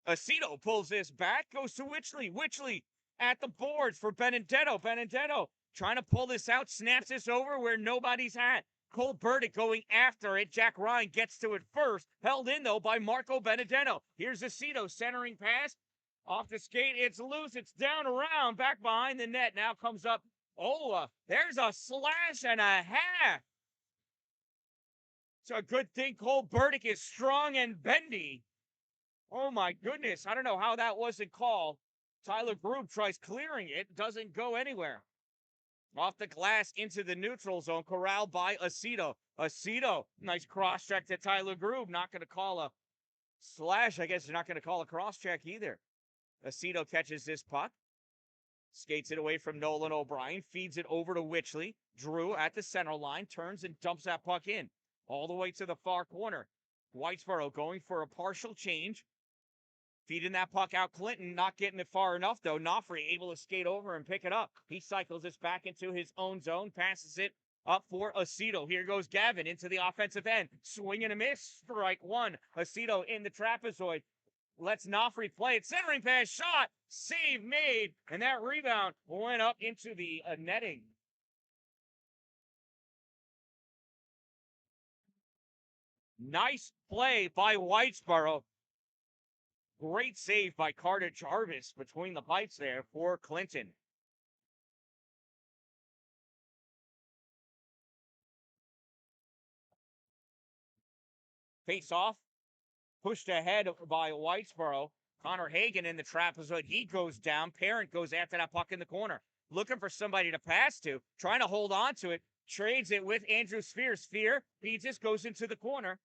Aceto pulls this back, goes to Witchley. Witchley at the boards for Benedetto. Benedetto trying to pull this out, snaps this over where nobody's at. Cole Burdick going after it. Jack Ryan gets to it first. Held in, though, by Marco Benedetto. Here's Aceto centering pass. Off the skate, it's loose. It's down around, back behind the net. Now comes up Ola. There's a slash and a half. It's a good thing Cole Burdick is strong and bendy. Oh, my goodness. I don't know how that wasn't called. Tyler Grube tries clearing it. Doesn't go anywhere. Off the glass into the neutral zone. Corralled by Aceto. Aceto, nice cross-check to Tyler Grube. Not going to call a slash. I guess they're not going to call a cross-check either. Aceto catches this puck. Skates it away from Nolan O'Brien. Feeds it over to Witchley. Drew at the center line. Turns and dumps that puck in. All the way to the far corner. Whitesboro going for a partial change. Feeding that puck out. Clinton not getting it far enough, though. Nofri able to skate over and pick it up. He cycles this back into his own zone. Passes it up for Aceto. Here goes Gavin into the offensive end. Swing and a miss. Strike one. Aceto in the trapezoid. Let's Nofri play it. Centering pass, shot, save made, and that rebound went up into the netting. Nice play by Whitesboro. Great save by Carter Jarvis between the pipes there for Clinton. Face off, pushed ahead by Whitesboro. Connor Hagan in the trapezoid. He goes down. Parent goes after that puck in the corner. Looking for somebody to pass to. Trying to hold on to it. Trades it with Andrew Sphere. Sphere feeds this, goes into the corner.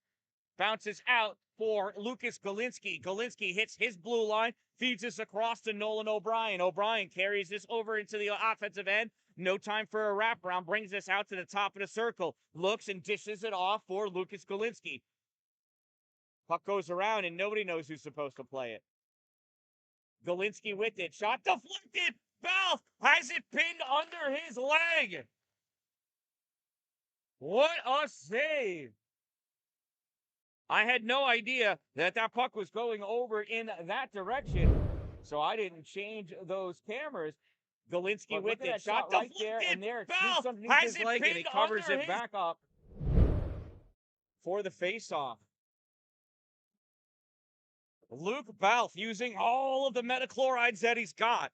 Bounces out for Lucas Galinsky. Galinsky hits his blue line. Feeds this across to Nolan O'Brien. O'Brien carries this over into the offensive end. No time for a wraparound. Brings this out to the top of the circle. Looks and dishes it off for Lucas Galinsky. Puck goes around, and nobody knows who's supposed to play it. Galinsky with it. Shot deflected. Balf has it pinned under his leg. What a save. I had no idea that that puck was going over in that direction, so I didn't change those cameras. Galinsky with it. Shot right there, and there it sneaks underneath his leg, and he covers it back up for the face-off. Luke Balf using all of the metachlorides that he's got.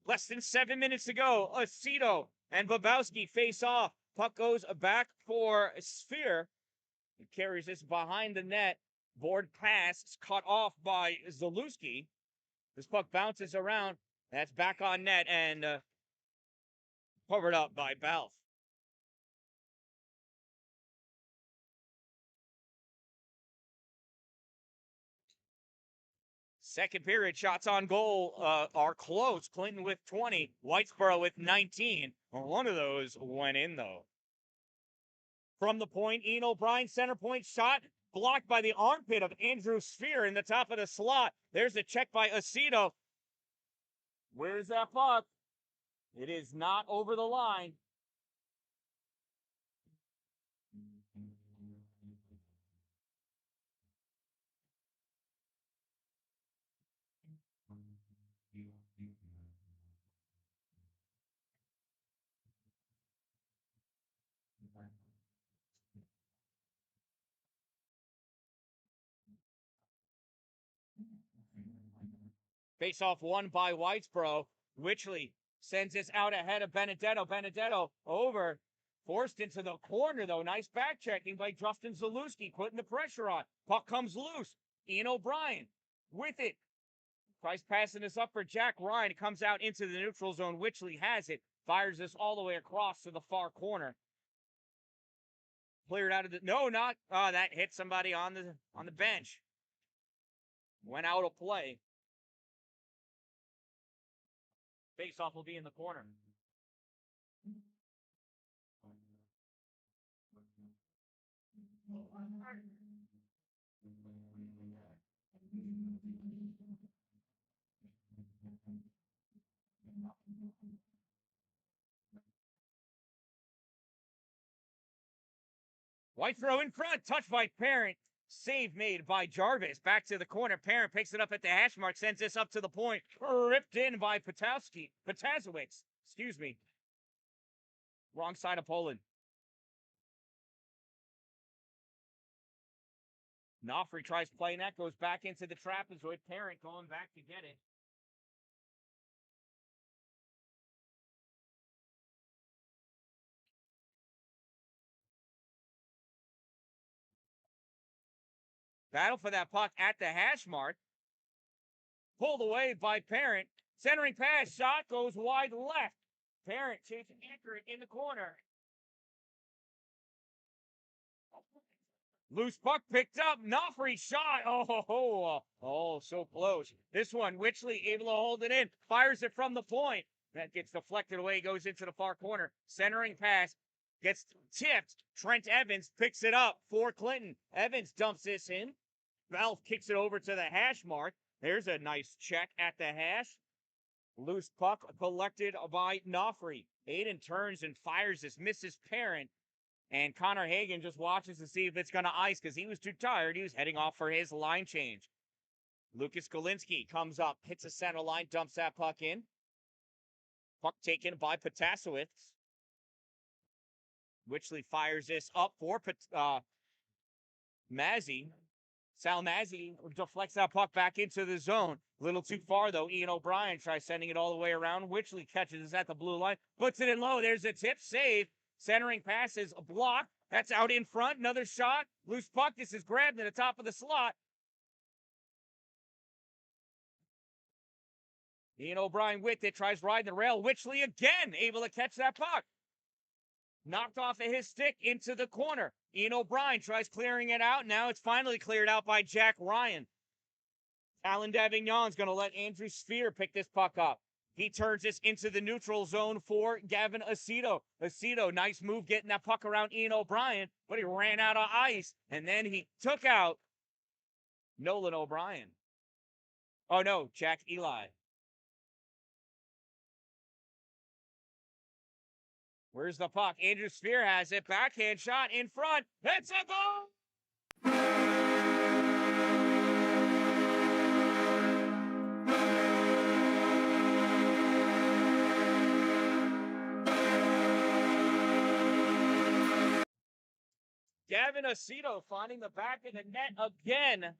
Less than 7 minutes to go. Aceto and Bobowski face off. Puck goes back for Sphere. He carries this behind the net. Board pass is cut off by Zalewski. This puck bounces around. That's back on net and covered up by Balf. Second period, shots on goal are close. Clinton with 20, Whitesboro with 19. One of those went in, though. From the point, Ian O'Brien, center point shot, blocked by the armpit of Andrew Sphere in the top of the slot. There's a check by Aceto. Where's that puck? It is not over the line. Face off won by Whitesboro. Witchley sends this out ahead of Benedetto. Benedetto over. Forced into the corner, though. Nice back checking by Justin Zalewski, putting the pressure on. Puck comes loose. Ian O'Brien with it. Tries passing this up for Jack Ryan. It comes out into the neutral zone. Witchley has it. Fires this all the way across to the far corner. Cleared out of the not that hit somebody on the bench. Went out of play. Face-off will be in the corner. Whitesboro in front. Touched by Parent. Save made by Jarvis. Back to the corner. Parent picks it up at the hash mark. Sends this up to the point. Ripped in by Potasiewicz. Excuse me. Wrong side of Poland. Nofri tries playing that. Goes back into the trapezoid. Parent going back to get it. Battle for that puck at the hash mark. Pulled away by Parent. Centering pass. Shot goes wide left. Parent chasing accurate in the corner. Loose puck picked up. Nofri shot. Oh, so close. This one, Witchley able to hold it in. Fires it from the point. That gets deflected away. Goes into the far corner. Centering pass. Gets tipped. Trent Evans picks it up for Clinton. Evans dumps this in. Valve kicks it over to the hash mark. There's a nice check at the hash. Loose puck collected by Nofri. Aiden turns and fires this. Misses Parent. And Connor Hagen just watches to see if it's going to ice because he was too tired. He was heading off for his line change. Lucas Golinski comes up, hits the center line, dumps that puck in. Puck taken by Potasiewicz. Witchley fires this up for Mazzy. Sal Mazzy deflects that puck back into the zone. A little too far, though. Ian O'Brien tries sending it all the way around. Witchley catches it at the blue line. Puts it in low. There's a tip save. Centering pass is a block. That's out in front. Another shot. Loose puck. This is grabbed in the top of the slot. Ian O'Brien with it. Tries riding the rail. Witchley again able to catch that puck. Knocked off of his stick into the corner. Ian O'Brien tries clearing it out. Now it's finally cleared out by Jack Ryan. Alan Davignon's going to let Andrew Sphere pick this puck up. He turns this into the neutral zone for Gavin Aceto. Aceto, nice move getting that puck around Ian O'Brien, but he ran out of ice, and then he took out Nolan O'Brien. Oh, no, Jack Eli. Where's the puck? Andrew Sphere has it. Backhand shot in front. It's a goal! Gavin Aceto finding the back of the net again.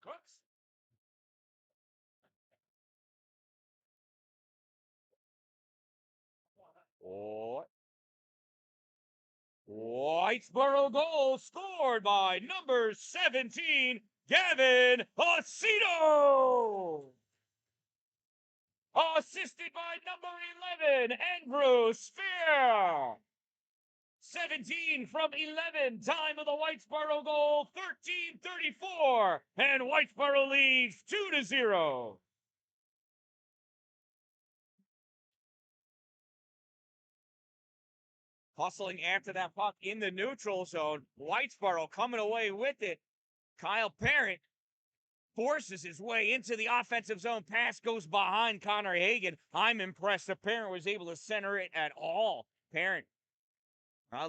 Cooks. Whitesboro goal scored by number 17, Gavin Aceto. Assisted by number 11, Andrew Sphere. 17 from 11, time of the Whitesboro goal, 13:34, and Whitesboro leads 2-0. Hustling after that puck in the neutral zone. Whitesboro coming away with it. Kyle Parent forces his way into the offensive zone. Pass goes behind Connor Hagen. I'm impressed the Parent was able to center it at all. Parent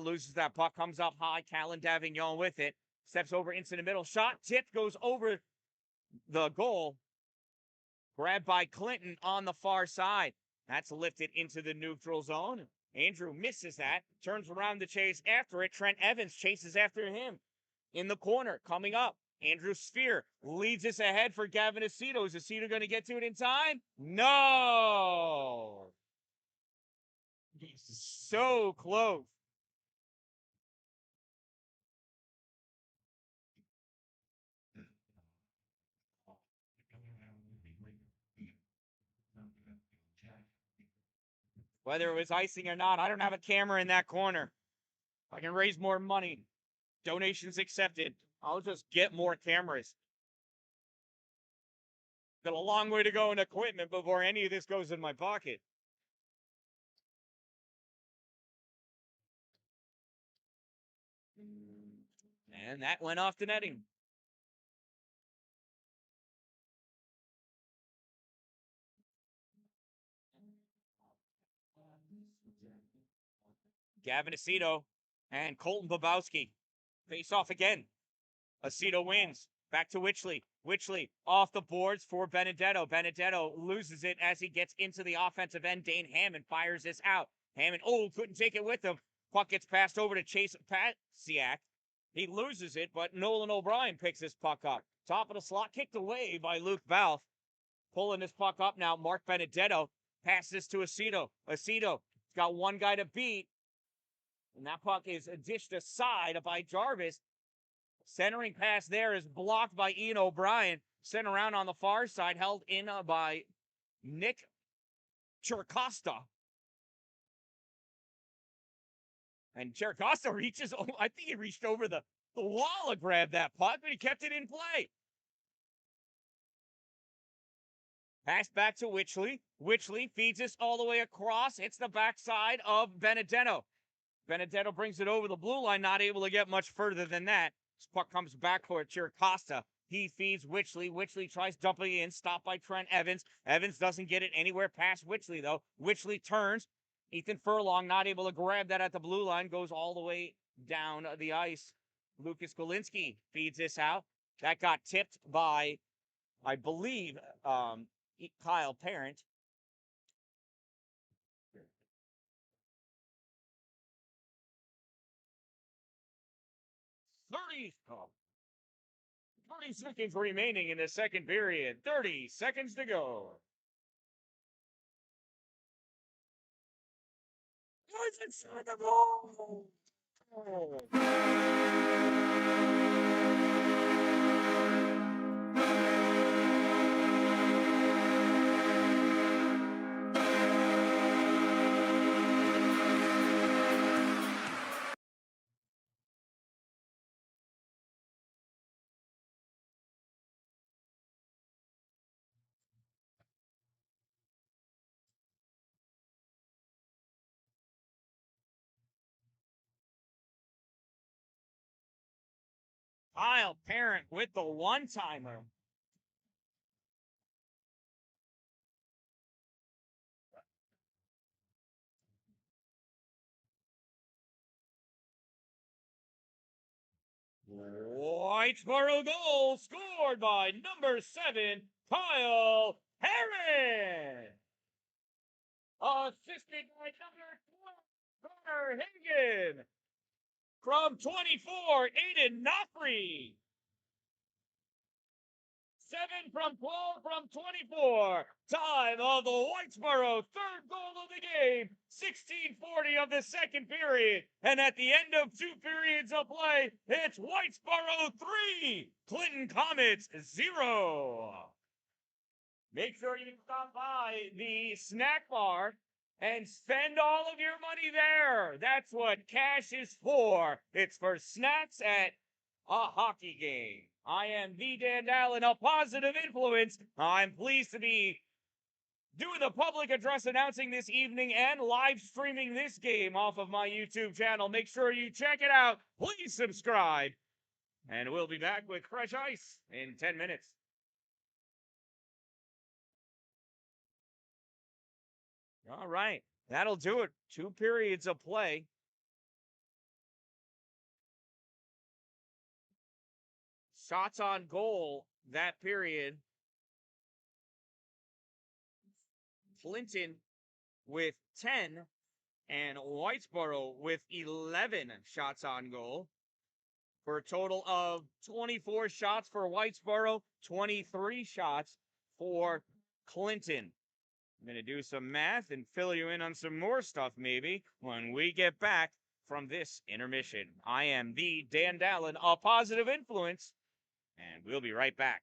loses that puck, comes up high. Callan Davignon with it. Steps over into the middle. Shot tipped, goes over the goal. Grabbed by Clinton on the far side. That's lifted into the neutral zone. Andrew misses that, turns around to chase after it. Trent Evans chases after him in the corner, coming up. Andrew Sphere leads us ahead for Gavin Aceto. Is Aceto going to get to it in time? No! He's so close. Whether it was icing or not, I don't have a camera in that corner. I can raise more money. Donations accepted. I'll just get more cameras. Got a long way to go in equipment before any of this goes in my pocket. And that went off the netting. Gavin Aceto and Colton Bobowski face off again. Aceto wins. Back to Witchley. Witchley off the boards for Benedetto. Benedetto loses it as he gets into the offensive end. Dane Hammond fires this out. Hammond, couldn't take it with him. Puck gets passed over to Chase Pasiak. He loses it, but Nolan O'Brien picks this puck up. Top of the slot, kicked away by Luke Balf. Pulling this puck up now, Mark Benedetto passes to Aceto. Aceto has got one guy to beat. And that puck is dished aside by Jarvis. Centering pass there is blocked by Ian O'Brien. Sent around on the far side, held in by Nick Chircosta. And Chircosta reaches, I think he reached over the wall to grab that puck, but he kept it in play. Pass back to Witchley. Witchley feeds this all the way across. Hits the backside of Benedetto. Benedetto brings it over the blue line, not able to get much further than that. This puck comes back for Chircosta. He feeds Witchley. Witchley tries dumping in, stopped by Trent Evans. Evans doesn't get it anywhere past Witchley, though. Witchley turns. Ethan Furlong not able to grab that at the blue line, goes all the way down the ice. Lucas Golinski feeds this out. That got tipped by, I believe, Kyle Parent. Thirty 30 seconds remaining in the second period. 30 seconds to go. It's the ball. Kyle Parent with the one-timer. Whitesboro goal scored by number 7, Kyle Parent. Assisted by number 12, Connor Hagen. From 24, Aiden Nofri. 7 from 12 from 24. Time of the Whitesboro third goal of the game. 16:40 of the second period. And at the end of 2 periods of play, it's Whitesboro 3, Clinton Comets 0. Make sure you stop by the snack bar and spend all of your money there. That's what cash is for. It's for snacks at a hockey game. I am the Dan-Dalin, a positive influence. I'm pleased to be doing the public address announcing this evening and live streaming this game off of my YouTube channel. Make sure you check it out. Please subscribe. And we'll be back with fresh ice in 10 minutes. All right. That'll do it. 2 periods of play. Shots on goal that period. Clinton with 10 And Whitesboro with 11 shots on goal for a total of 24 shots for Whitesboro, 23 shots for Clinton. I'm going to do some math and fill you in on some more stuff maybe when we get back from this intermission. I am the Dan-Dalin, a positive influence, and we'll be right back.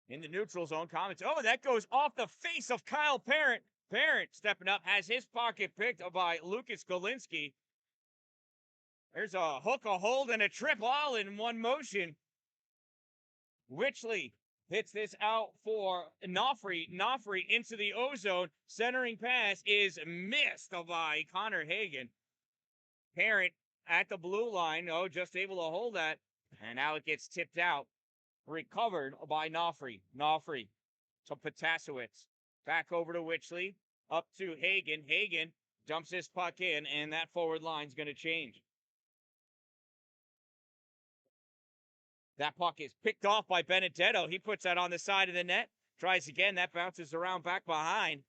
In the neutral zone, Comets. Oh, that goes off the face of Kyle Parent. Parent stepping up, has his pocket picked by Lucas Golinski. There's a hook, a hold, and a trip all in one motion. Witchley hits this out for Nofri. Nofri into the ozone. Centering pass is missed by Connor Hagan. Parent at the blue line. Oh, just able to hold that. And now it gets tipped out. Recovered by Nofri. Nofri to Potasiewicz. Back over to Witchley. Up to Hagan. Hagan dumps his puck in, and that forward line's going to change. That puck is picked off by Benedetto. He puts that on the side of the net. Tries again. That bounces around back behind.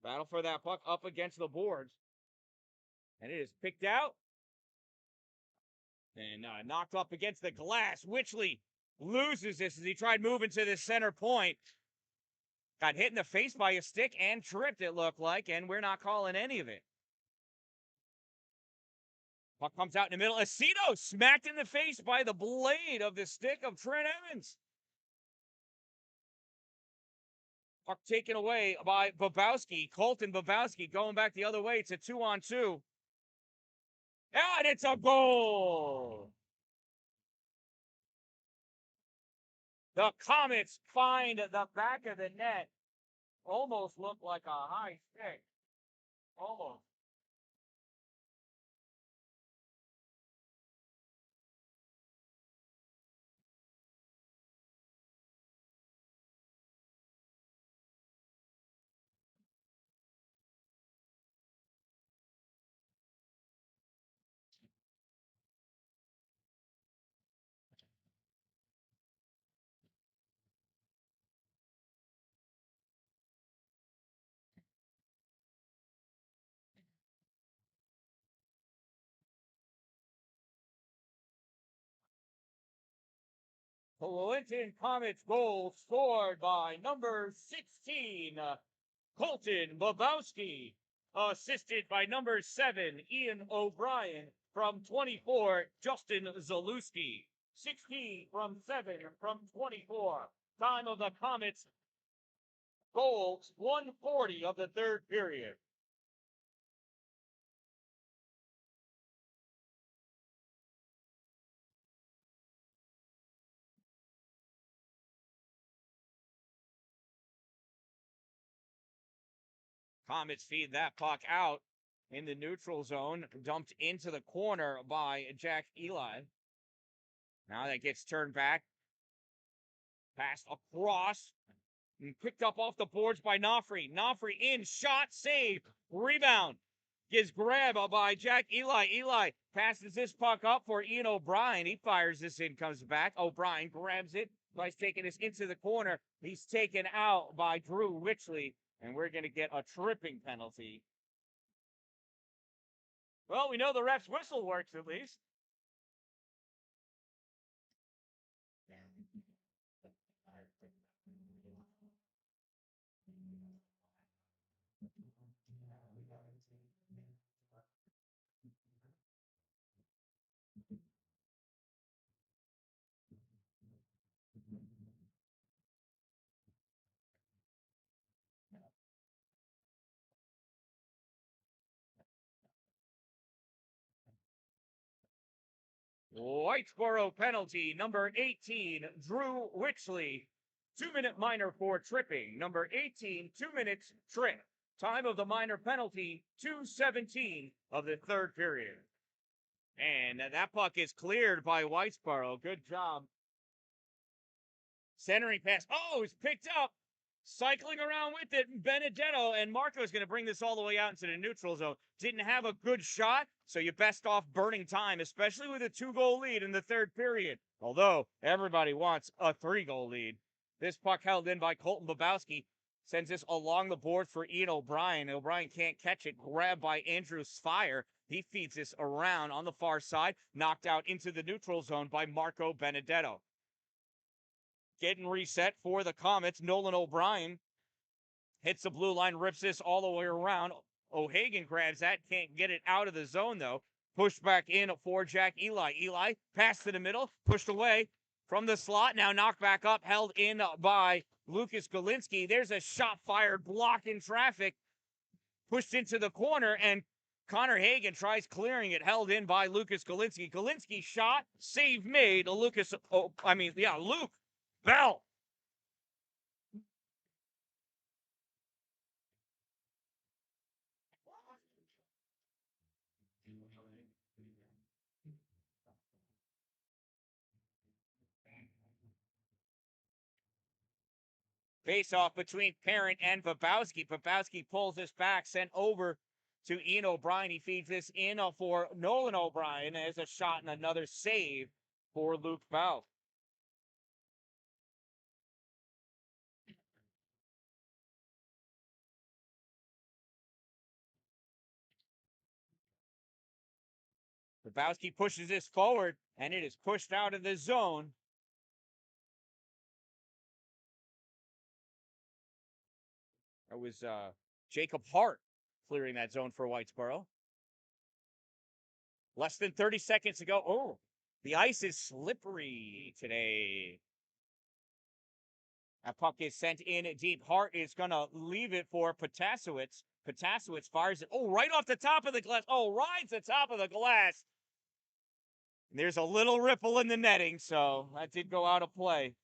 Battle for that puck up against the boards. And it is picked out. And knocked up against the glass. Witchley loses this as he tried moving to the center point. Got hit in the face by a stick and tripped, it looked like, and we're not calling any of it. Puck comes out in the middle. Aceto smacked in the face by the blade of the stick of Trent Evans. Puck taken away by Bobowski. Colton Bobowski going back the other way. It's a 2-on-2. And it's a goal! The Comets find the back of the net. Almost looked like a high stick. Almost. The Linton Comets goal scored by number 16, Colton Bobowski, assisted by number 7, Ian O'Brien, from 24, Justin Zalewski. 16 from 7 from 24. Time of the Comets goals, 1:40 of the third period. Comets feed that puck out in the neutral zone, dumped into the corner by Jack Eli. Now that gets turned back. Passed across. And picked up off the boards by Nofri. Nofri in, shot, save, rebound. Gets grabbed by Jack Eli. Eli passes this puck up for Ian O'Brien. He fires this in, comes back. O'Brien grabs it. Tries taking this into the corner. He's taken out by Drew Witchley. And we're going to get a tripping penalty. Well, we know the ref's whistle works at least. Whitesboro penalty, number 18, Drew Witchley. 2-minute minor for tripping. Number 18, 2 minutes trip. Time of the minor penalty, 2:17 of the third period. And that puck is cleared by Whitesboro. Good job. Centering pass. Oh, it's picked up. Cycling around with it, Benedetto, and Marco's going to bring this all the way out into the neutral zone. Didn't have a good shot, so you best off burning time, especially with a 2-goal lead in the third period. Although, everybody wants a 3-goal lead. This puck held in by Colton Bobowski sends this along the board for Ian O'Brien. O'Brien can't catch it. Grabbed by Andrew Sfire. He feeds this around on the far side, knocked out into the neutral zone by Marco Benedetto. Getting reset for the Comets. Nolan O'Brien hits the blue line, rips this all the way around. O'Hagan grabs that, can't get it out of the zone, though. Pushed back in for Jack Eli. Eli, pass to the middle, pushed away from the slot. Now knocked back up, held in by Lucas Galinsky. There's a shot fired, blocked in traffic, pushed into the corner, and Connor Hagan tries clearing it, held in by Lucas Galinsky. Galinsky shot, save made. Luke Bell. Face off between Parent and Babowski. Babowski pulls this back, sent over to Ian O'Brien. He feeds this in for Nolan O'Brien as a shot and another save for Luke Bell. Babowski pushes this forward, and it is pushed out of the zone. It was Jacob Hart clearing that zone for Whitesboro. Less than 30 seconds to go. Oh, the ice is slippery today. That puck is sent in deep. Hart is going to leave it for Potasowicz. Potasowicz fires it. Oh, right off the top of the glass. Oh, rides the top of the glass. And there's a little ripple in the netting, so that did go out of play.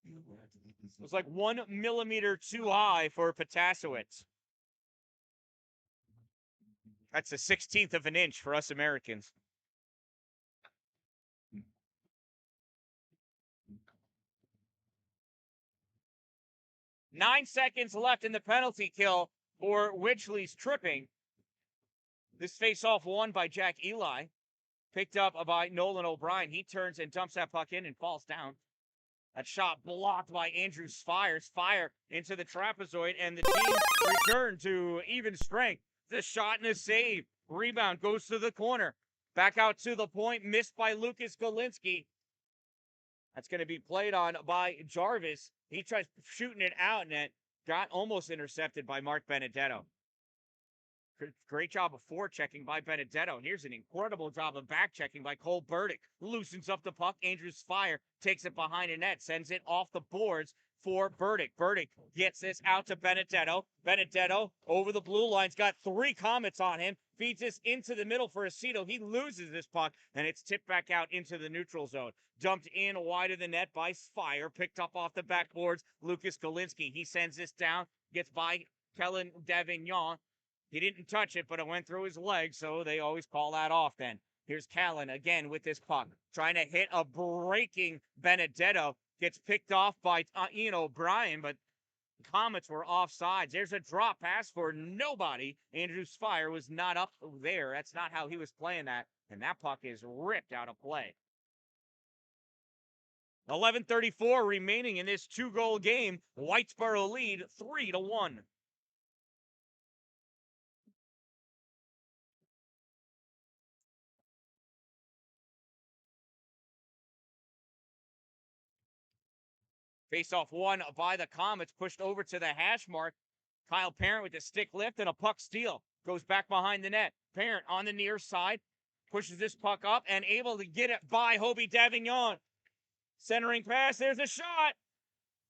It was like 1 millimeter too high for Potasowicz. That's a 16th of an inch for us Americans. Nine seconds left in the penalty kill for Witchley's tripping. This face-off won by Jack Eli. Picked up by Nolan O'Brien. He turns and dumps that puck in and falls down. That shot blocked by Andrew Spires. Fire into the trapezoid, and the team return to even strength. The shot and a save. Rebound goes to the corner. Back out to the point. Missed by Lucas Galinsky. That's going to be played on by Jarvis. He tries shooting it out, and it got almost intercepted by Mark Benedetto. Great job of forechecking by Benedetto. Here's an incredible job of back-checking by Cole Burdick. Loosens up the puck. Andrews Fire takes it behind the net. Sends it off the boards for Burdick. Burdick gets this out to Benedetto. Benedetto over the blue line's got 3 Comets on him. Feeds this into the middle for Aceto. He loses this puck, and it's tipped back out into the neutral zone. Dumped in wide of the net by Fire. Picked up off the backboards. Lucas Galinsky. He sends this down. Gets by Kellen Davignon. He didn't touch it, but it went through his leg, so they always call that off then. Here's Callan again with this puck. Trying to hit a breaking Benedetto. Gets picked off by Ian O'Brien, but the Comets were offsides. There's a drop pass for nobody. Andrews Fire was not up there. That's not how he was playing that. And that puck is ripped out of play. 11:34 remaining in this 2-goal game. Whitesboro lead 3-1. Face-off won by the Comets, pushed over to the hash mark. Kyle Parent with the stick lift and a puck steal. Goes back behind the net. Parent on the near side. Pushes this puck up and able to get it by Hobie Davignon. Centering pass. There's a shot.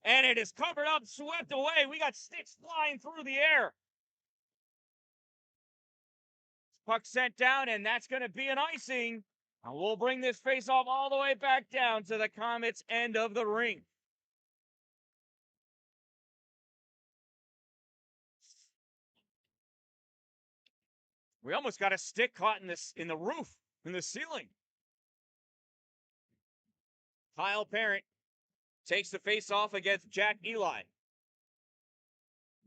And it is covered up, swept away. We got sticks flying through the air. Puck sent down, and that's going to be an icing. And we'll bring this face-off all the way back down to the Comets' end of the ring. We almost got a stick caught in the roof, in the ceiling. Kyle Parent takes the face-off against Jack Eli.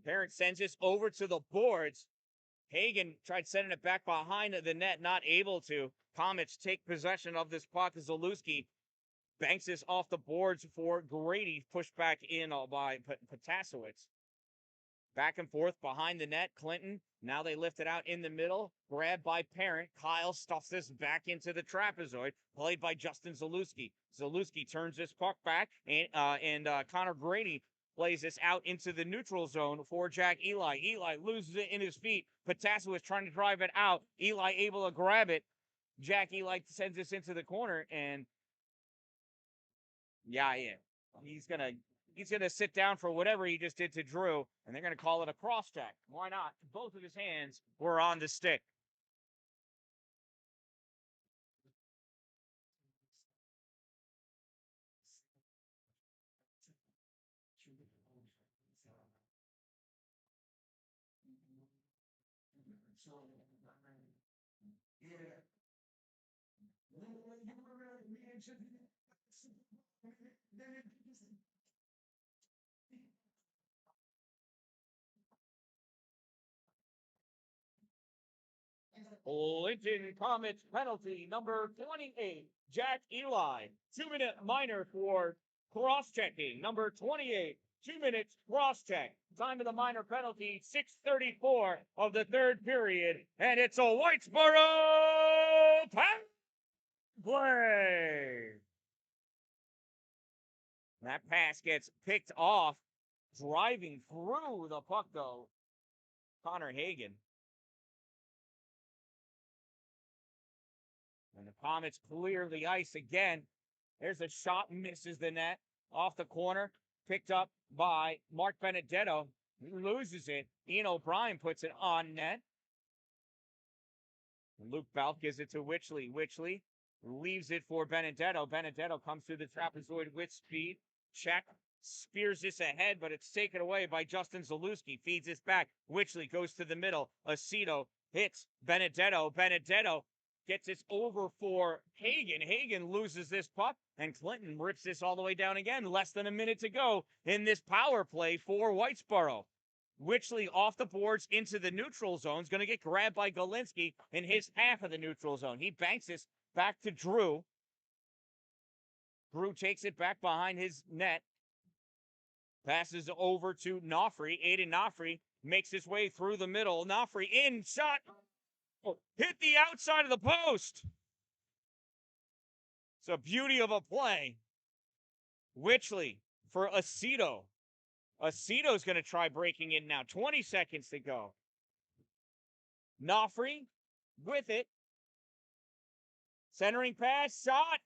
Parent sends this over to the boards. Hagan tried sending it back behind the net, not able to. Comets take possession of this puck. Zalewski banks this off the boards for Grady, pushed back in by Potasowicz. Back and forth behind the net. Clinton, now they lift it out in the middle. Grabbed by Parent. Kyle stuffs this back into the trapezoid. Played by Justin Zalewski. Zalewski turns this puck back, and Connor Grady Plays this out into the neutral zone for Jack Eli. Eli loses it in his feet. Potassa was trying to drive it out. Eli able to grab it. Jack Eli sends this into the corner, and yeah. He's gonna sit down for whatever he just did to Drew, and they're gonna call it a cross check. Why not? Both of his hands were on the stick. Lincoln Comets penalty number 28. Jack Eli, 2-minute minor for cross checking. Number 28, 2 minutes cross check. Time of the minor penalty, 6:34 of the third period. And it's a Whitesboro play. That pass gets picked off, driving through the puck, though. Connor Hagen. And the Comets clear the ice again. There's a shot, misses the net. Off the corner, picked up by Mark Benedetto. He loses it. Ian O'Brien puts it on net. Luke Balk gives it to Witchley. Witchley leaves it for Benedetto. Benedetto comes through the trapezoid with speed. Check. Spears this ahead, but it's taken away by Justin Zalewski. Feeds this back. Witchley goes to the middle. Aceto hits Benedetto. Benedetto gets this over for Hagen. Hagen loses this puck, and Clinton rips this all the way down again. Less than a minute to go in this power play for Whitesboro. Witchley off the boards into the neutral zone. Is going to get grabbed by Galinsky in his half of the neutral zone. He banks this back to Drew. Drew takes it back behind his net. Passes over to Nofri. Aiden Nofri makes his way through the middle. Nofri in, shot. Hit the outside of the post. It's a beauty of a play. Witchley for Aceto. Aceto's going to try breaking in now. 20 seconds to go. Nofri with it. Centering pass, shot.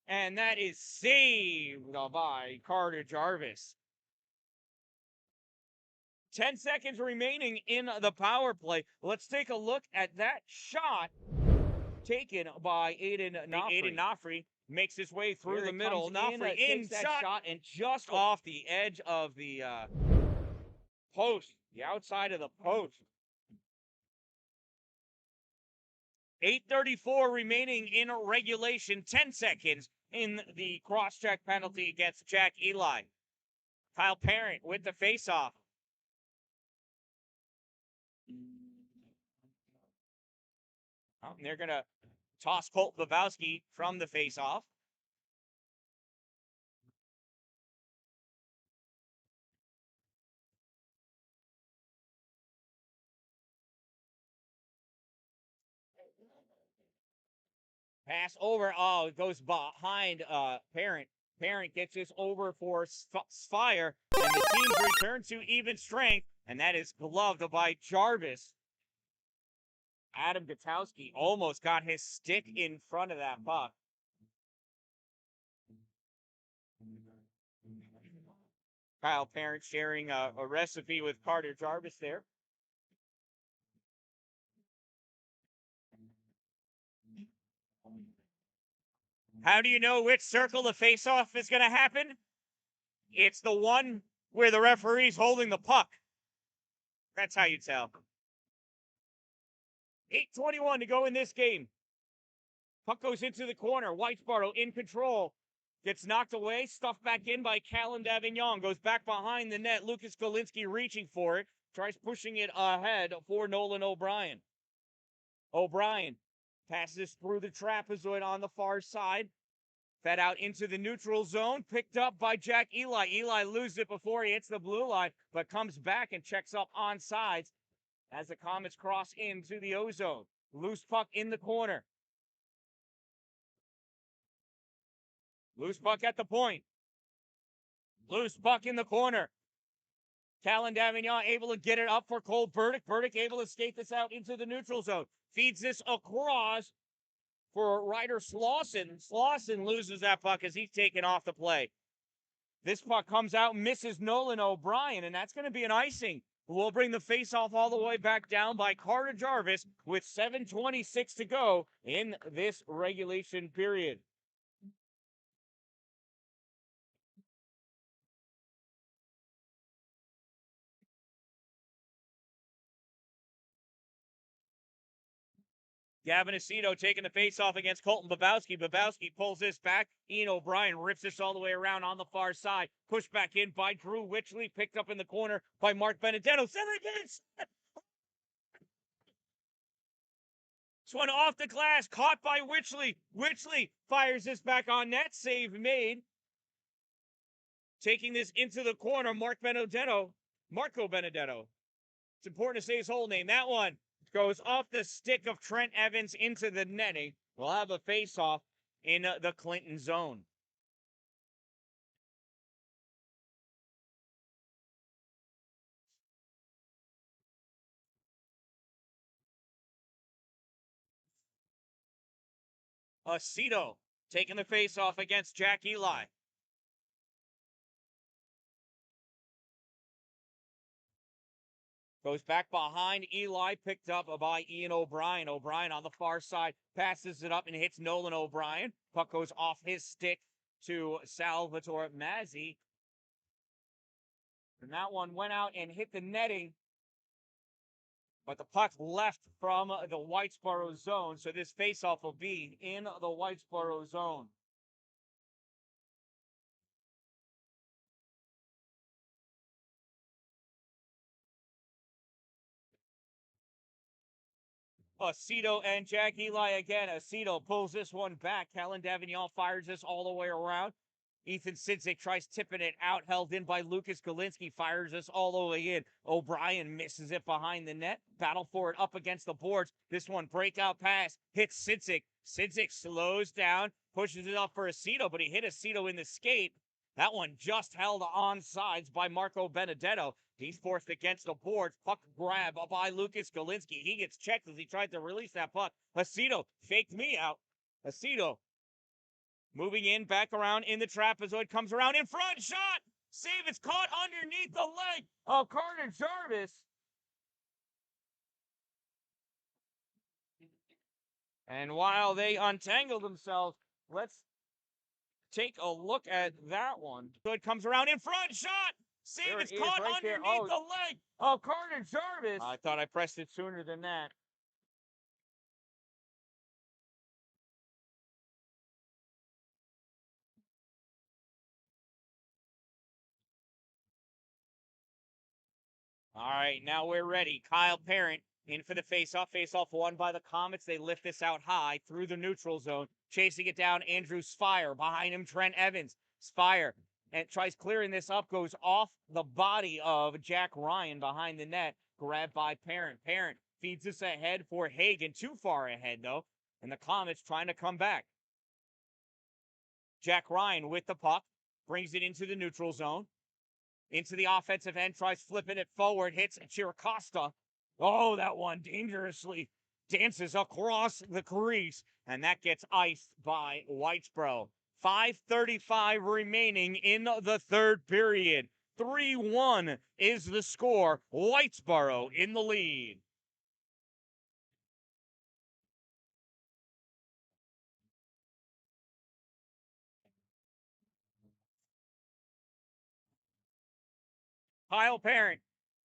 And that is saved by Carter Jarvis. 10 seconds remaining in the power play. Let's take a look at that shot taken by Aiden Nofri. Aiden Nofri makes his way through the middle. Nofri in, shot, and just off the edge of the post, the outside of the post. 8:34 remaining in regulation. 10 seconds in the cross-check penalty against Jack Eli. Kyle Parent with the face-off. Oh, they're going to toss Colt Babowski from the face-off. Pass over. Oh, it goes behind Parent. Parent gets this over for Spire, and the teams return to even strength, and that is gloved by Jarvis. Adam Gutowski almost got his stick in front of that puck. Kyle Parent sharing a recipe with Carter Jarvis there. How do you know which circle the face-off is going to happen? It's the one where the referee's holding the puck. That's how you tell. 8:21 to go in this game. Puck goes into the corner. Whitesboro in control. Gets knocked away. Stuffed back in by Callan Davignon. Goes back behind the net. Lucas Galinsky reaching for it. Tries pushing it ahead for Nolan O'Brien. O'Brien passes through the trapezoid on the far side. Fed out into the neutral zone. Picked up by Jack Eli. Eli loses it before he hits the blue line, but comes back and checks up on sides as the Comets cross into the O-zone. Loose puck in the corner. Loose puck at the point. Loose puck in the corner. Davignon able to get it up for Cole Burdick. Burdick able to skate this out into the neutral zone. Feeds this across for Ryder Slauson. Slauson loses that puck as he's taken off the play. This puck comes out, misses Nolan O'Brien, and that's going to be an icing. We'll bring the faceoff all the way back down by Carter Jarvis with 7:26 to go in this regulation period. Gavin Aceto taking the faceoff against Colton Babowski. Babowski pulls this back. Ian O'Brien rips this all the way around on the far side. Pushed back in by Drew Witchley. Picked up in the corner by Mark Benedetto. Center against. This one off the glass. Caught by Witchley. Witchley fires this back on net. Save made. Taking this into the corner. Marco Benedetto. It's important to say his whole name. That one goes off the stick of Trent Evans into the netting. We'll have a face-off in the Clinton zone. Aceto taking the face-off against Jack Eli. Goes back behind Eli, picked up by Ian O'Brien. O'Brien on the far side, passes it up and hits Nolan O'Brien. Puck goes off his stick to Salvatore Mazzi. And that one went out and hit the netting. But the puck left from the Whitesboro zone, so this faceoff will be in the Whitesboro zone. Aceto and Jack Eli again. Aceto pulls this one back. Callan Davignon fires this all the way around. Ethan Sidzik tries tipping it out, held in by Lucas Galinsky, fires this all the way in. O'Brien misses it behind the net. Battle for it up against the boards. This one, breakout pass, hits Sidzik. Sidzik slows down, pushes it up for Aceto, but he hit Aceto in the skate. That one just held on sides by Marco Benedetto. He's forced against the boards. Puck grab by Lucas Galinsky. He gets checked as he tried to release that puck. Aceto faked me out. Aceto moving in, back around in the trapezoid, comes around in front, shot! Save, it's caught underneath the leg of Carter Jarvis. And while they untangle themselves, let's take a look at that one. Good, comes around in front, shot! Save, it's caught right underneath the leg of Carter Jarvis. I thought I pressed it sooner than that. All right, now we're ready. Kyle Parent in for the faceoff. Faceoff won by the Comets. They lift this out high through the neutral zone. Chasing it down, Andrew Spire. Behind him, Trent Evans. Spire and tries clearing this up. Goes off the body of Jack Ryan behind the net. Grabbed by Parent. Parent feeds this ahead for Hagen. Too far ahead, though. And the Comets trying to come back. Jack Ryan with the puck. Brings it into the neutral zone. Into the offensive end, tries flipping it forward, hits Chiricosta. Oh, that one dangerously dances across the crease, and that gets iced by Whitesboro. 5:35 remaining in the third period. 3-1 is the score. Whitesboro in the lead. Kyle Parent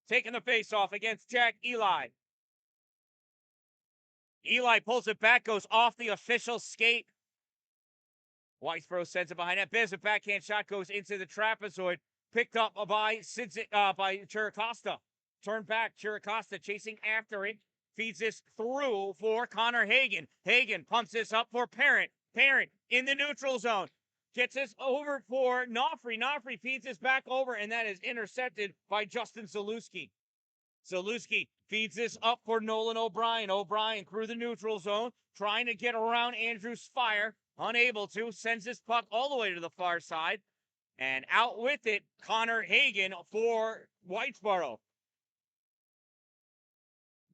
taking the faceoff against Jack Eli. Eli pulls it back, goes off the official skate. Whitesboro sends it behind that. Biz, a backhand shot goes into the trapezoid. Picked up by Chiricosta. Turned back, Chiricosta chasing after it. Feeds this through for Connor Hagen. Hagen pumps this up for Parent. Parent in the neutral zone. Gets this over for Nofri. Nofri feeds this back over, and that is intercepted by Justin Zalewski. Zalewski feeds this up for Nolan O'Brien. O'Brien through the neutral zone, trying to get around Andrew Spire. Unable to, sends this puck all the way to the far side. And out with it, Connor Hagen for Whitesboro.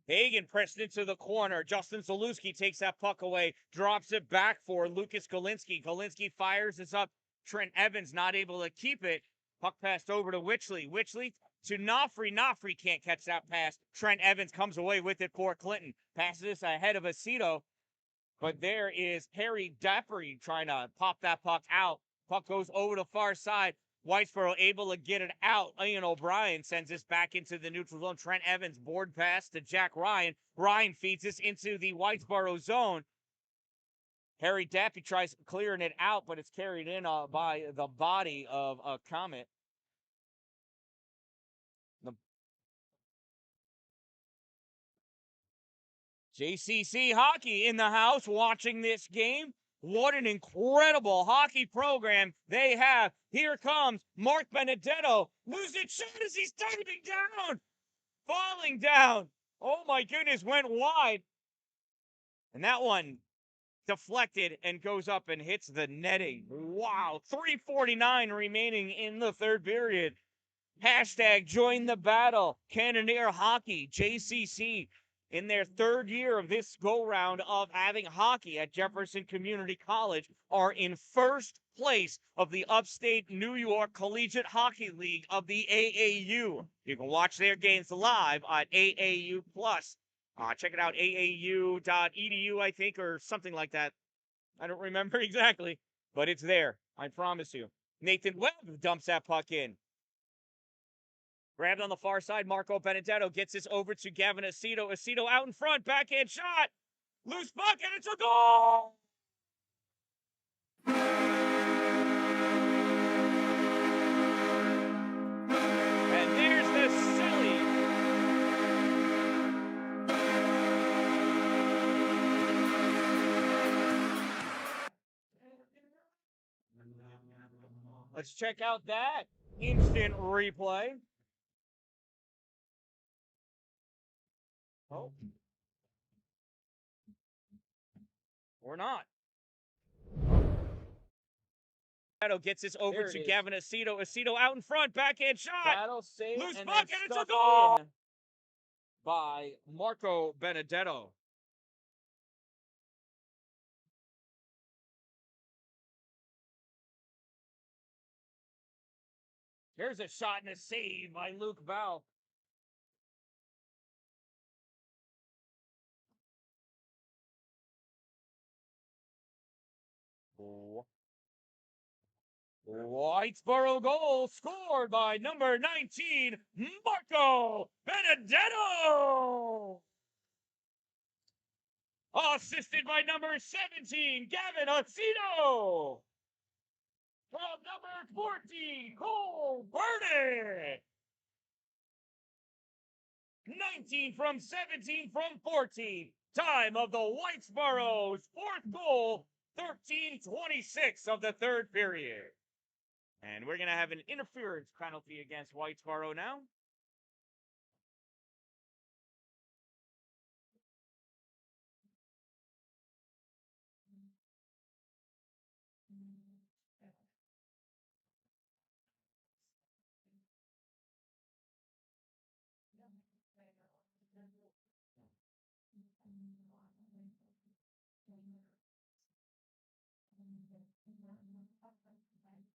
Hagan pressed into the corner. Justin Zalewski takes that puck away, drops it back for Lucas Galinsky. Galinsky fires this up. Trent Evans not able to keep it. Puck passed over to Witchley. Witchley to Knopfrey. Knopfrey can't catch that pass. Trent Evans comes away with it for Clinton. Passes this ahead of Aceto. But there is Harry Dappery trying to pop that puck out. Puck goes over the far side. Whitesboro able to get it out. Ian O'Brien sends this back into the neutral zone. Trent Evans board pass to Jack Ryan. Ryan feeds this into the Whitesboro zone. Harry Dappy tries clearing it out, but it's carried in by the body of Comet. JCC Hockey in the house watching this game. What an incredible hockey program they have. Here comes Mark Benedetto. Losing shot as he's diving down. Falling down. Oh my goodness, went wide. And that one deflected and goes up and hits the netting. Wow, 3:49 remaining in the third period. Hashtag join the battle. Cannoneer Hockey, JCC, in their third year of this go-round of having hockey at Jefferson Community College, are in first place of the Upstate New York Collegiate Hockey League of the AAU. You can watch their games live on AAU Plus. Check it out, aau.edu, I think, or something like that. I don't remember exactly, but it's there. I promise you. Nathan Webb dumps that puck in. Grabbed on the far side, Marco Benedetto gets this over to Gavin Aceto. Aceto out in front, backhand shot. Loose puck, and it's a goal! And there's the silly. Let's check out that instant replay. Oh. Or not. Gets this over to Gavin Aceto. Aceto out in front, backhand shot. Battle save. Loose puck, and it's a goal! By Marco Benedetto. Here's a shot and a save by Luke Bell. Whitesboro goal scored by number 19, Marco Benedetto. Assisted by number 17, Gavin Aceto. From number 14, Cole Burnett. 19 from 17 from 14. Time of the Whitesboro's fourth goal, 13:26 of the third period. And we're going to have an interference penalty against Whitesboro now.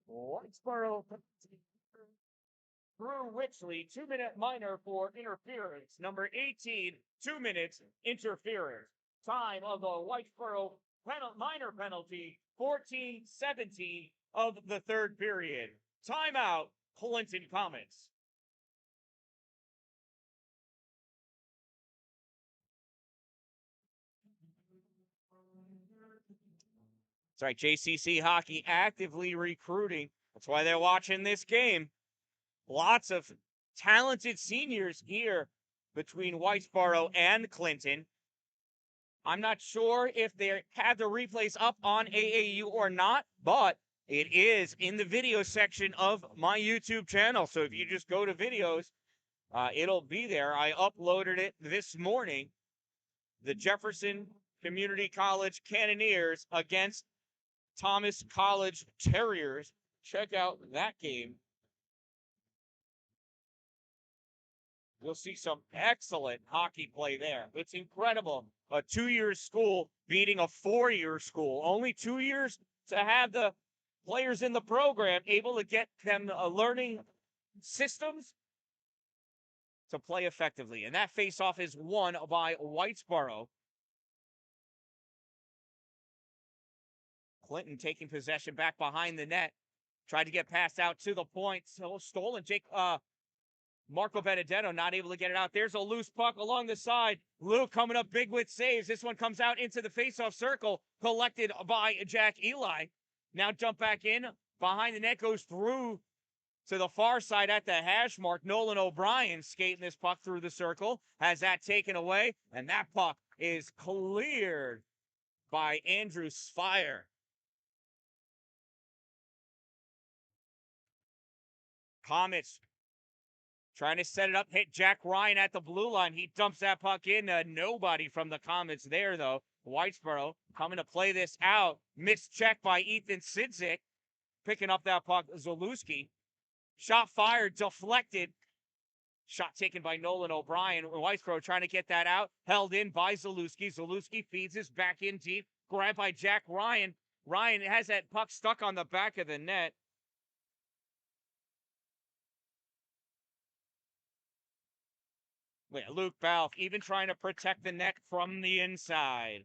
Whitesboro through Witchley, 2-minute minor for interference. Number 18, 2 minutes interference. Time of the Whitesboro minor penalty, 14:17 of the third period. Timeout, Clinton Comets. That's right, JCC Hockey actively recruiting. That's why they're watching this game. Lots of talented seniors here between Whitesboro and Clinton. I'm not sure if they have the replays up on AAU or not, but it is in the video section of my YouTube channel. So if you just go to videos, it'll be there. I uploaded it this morning. The Jefferson Community College Cannoneers against Thomas College Terriers. Check out that game. You'll see some excellent hockey play there. It's incredible. A 2-year school beating a 4-year school. Only 2 years to have the players in the program able to get them learning systems to play effectively. And that faceoff is won by Whitesboro. Clinton taking possession back behind the net. Tried to get passed out to the point. So stolen. Marco Benedetto not able to get it out. There's a loose puck along the side. Luke coming up big with saves. This one comes out into the faceoff circle, collected by Jack Eli. Now jump back in. Behind the net, goes through to the far side at the hash mark. Nolan O'Brien skating this puck through the circle. Has that taken away. And that puck is cleared by Andrew Sfire. Comets trying to set it up, hit Jack Ryan at the blue line. He dumps that puck in. Nobody from the Comets there, though. Whitesboro coming to play this out. Missed check by Ethan Sidzik. Picking up that puck, Zalewski. Shot fired, deflected. Shot taken by Nolan O'Brien. Whitesboro trying to get that out. Held in by Zalewski. Zalewski feeds his back in deep. Grabbed by Jack Ryan. Ryan has that puck stuck on the back of the net. Luke Balf even trying to protect the net from the inside.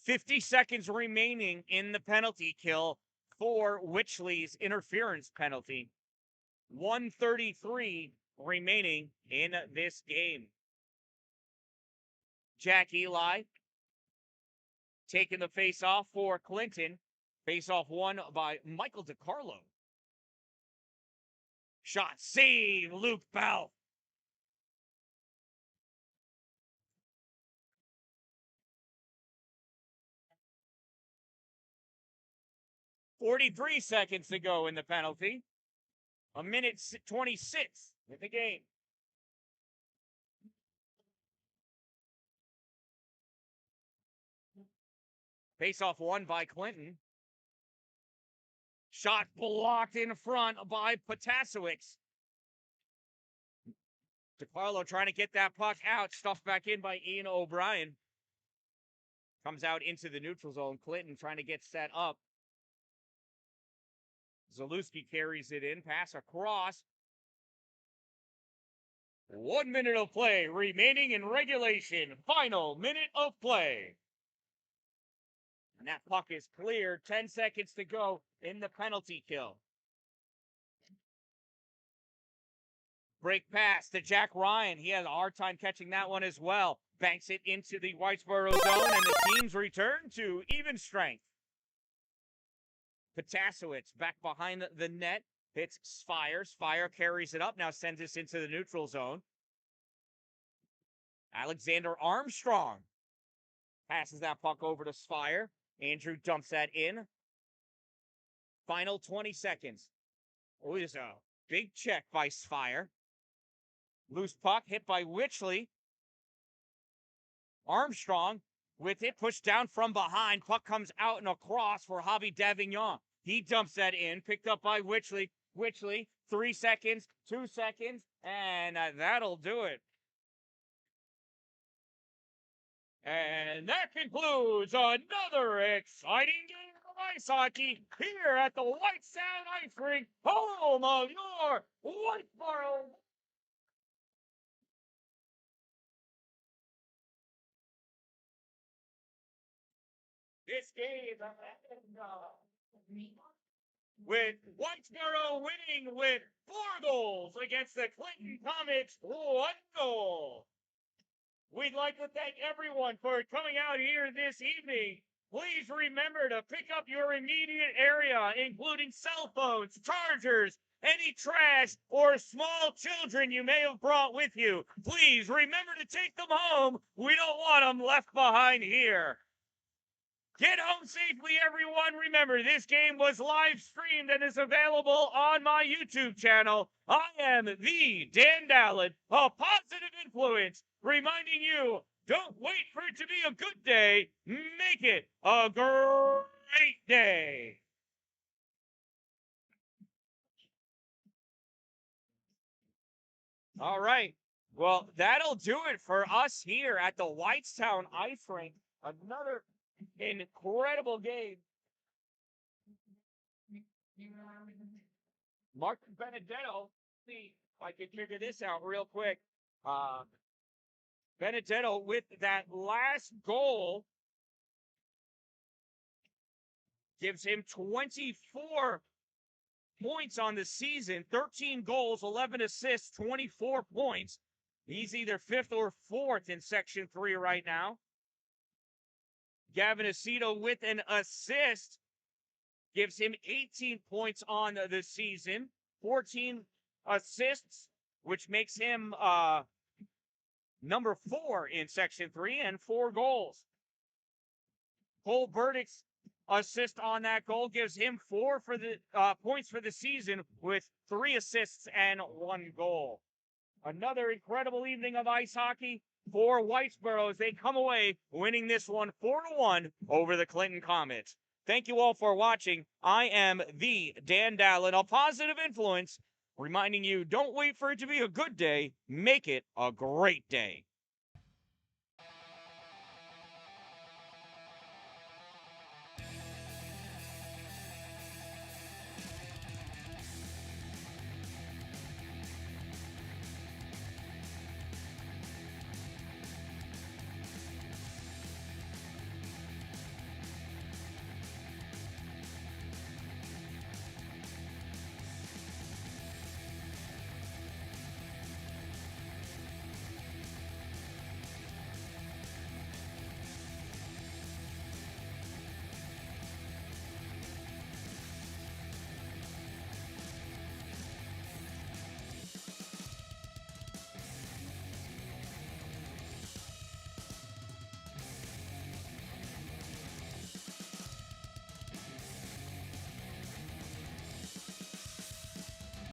$50 seconds remaining in the penalty kill for Witchley's interference penalty. 1:33 remaining in this game. Jack Eli taking the face-off for Clinton. Face-off won by Michael DiCarlo. Shot save, Luke Balf. $43 seconds to go in the penalty. 1:26 in the game. Face-off won by Clinton. Shot blocked in front by Potasiewicz. DiCarlo trying to get that puck out. Stuffed back in by Ian O'Brien. Comes out into the neutral zone. Clinton trying to get set up. Zalewski carries it in. Pass across. 1 minute of play remaining in regulation. Final minute of play. And that puck is cleared. 10 seconds to go in the penalty kill. Break pass to Jack Ryan. He has a hard time catching that one as well. Banks it into the Whitesboro zone, and the teams return to even strength. Potasiewicz back behind the net. Hits Sfire. Sfire carries it up. Now sends this into the neutral zone. Alexander Armstrong passes that puck over to Sfire. Andrew dumps that in. Final 20 seconds. Oh, there's a big check by Sfire. Loose puck hit by Witchley. Armstrong with it pushed down from behind. Puck comes out and across for Javi Davignon. He dumps that in, picked up by Witchley. Witchley, 3 seconds, 2 seconds, and that'll do it. And that concludes another exciting game of ice hockey here at the White Sound Ice Rink, home of your Whitesboro. This game with Whitesboro winning with 4 goals against the Clinton Comets 1 goal. We'd like to thank everyone for coming out here this evening. Please remember to pick up your immediate area, including cell phones, chargers, any trash, or small children you may have brought with you. Please remember to take them home. We don't want them left behind here. Get home safely, everyone. Remember, this game was live streamed and is available on my YouTube channel. I am the Dan-Dalin, a positive influence, reminding you, don't wait for it to be a good day. Make it a great day. All right. Well, that'll do it for us here at the Whitestown Ice Rink. Another incredible game. Mark Benedetto, see if I can figure this out real quick. Uh, Benedetto with that last goal gives him 24 points on the season, 13 goals, 11 assists, 24 points. He's either fifth or fourth in Section 3 right now. Gavin Aceto with an assist gives him 18 points on the season, 14 assists, which makes him number 4 in Section 3, and 4 goals. Cole Burdick's assist on that goal gives him 4 for the points for the season with 3 assists and 1 goal. Another incredible evening of ice hockey for Whitesboro as they come away winning this one 4-1 over the Clinton Comets. Thank you all for watching. I am the Dan-Dalin, a positive influence, reminding you don't wait for it to be a good day, make it a great day.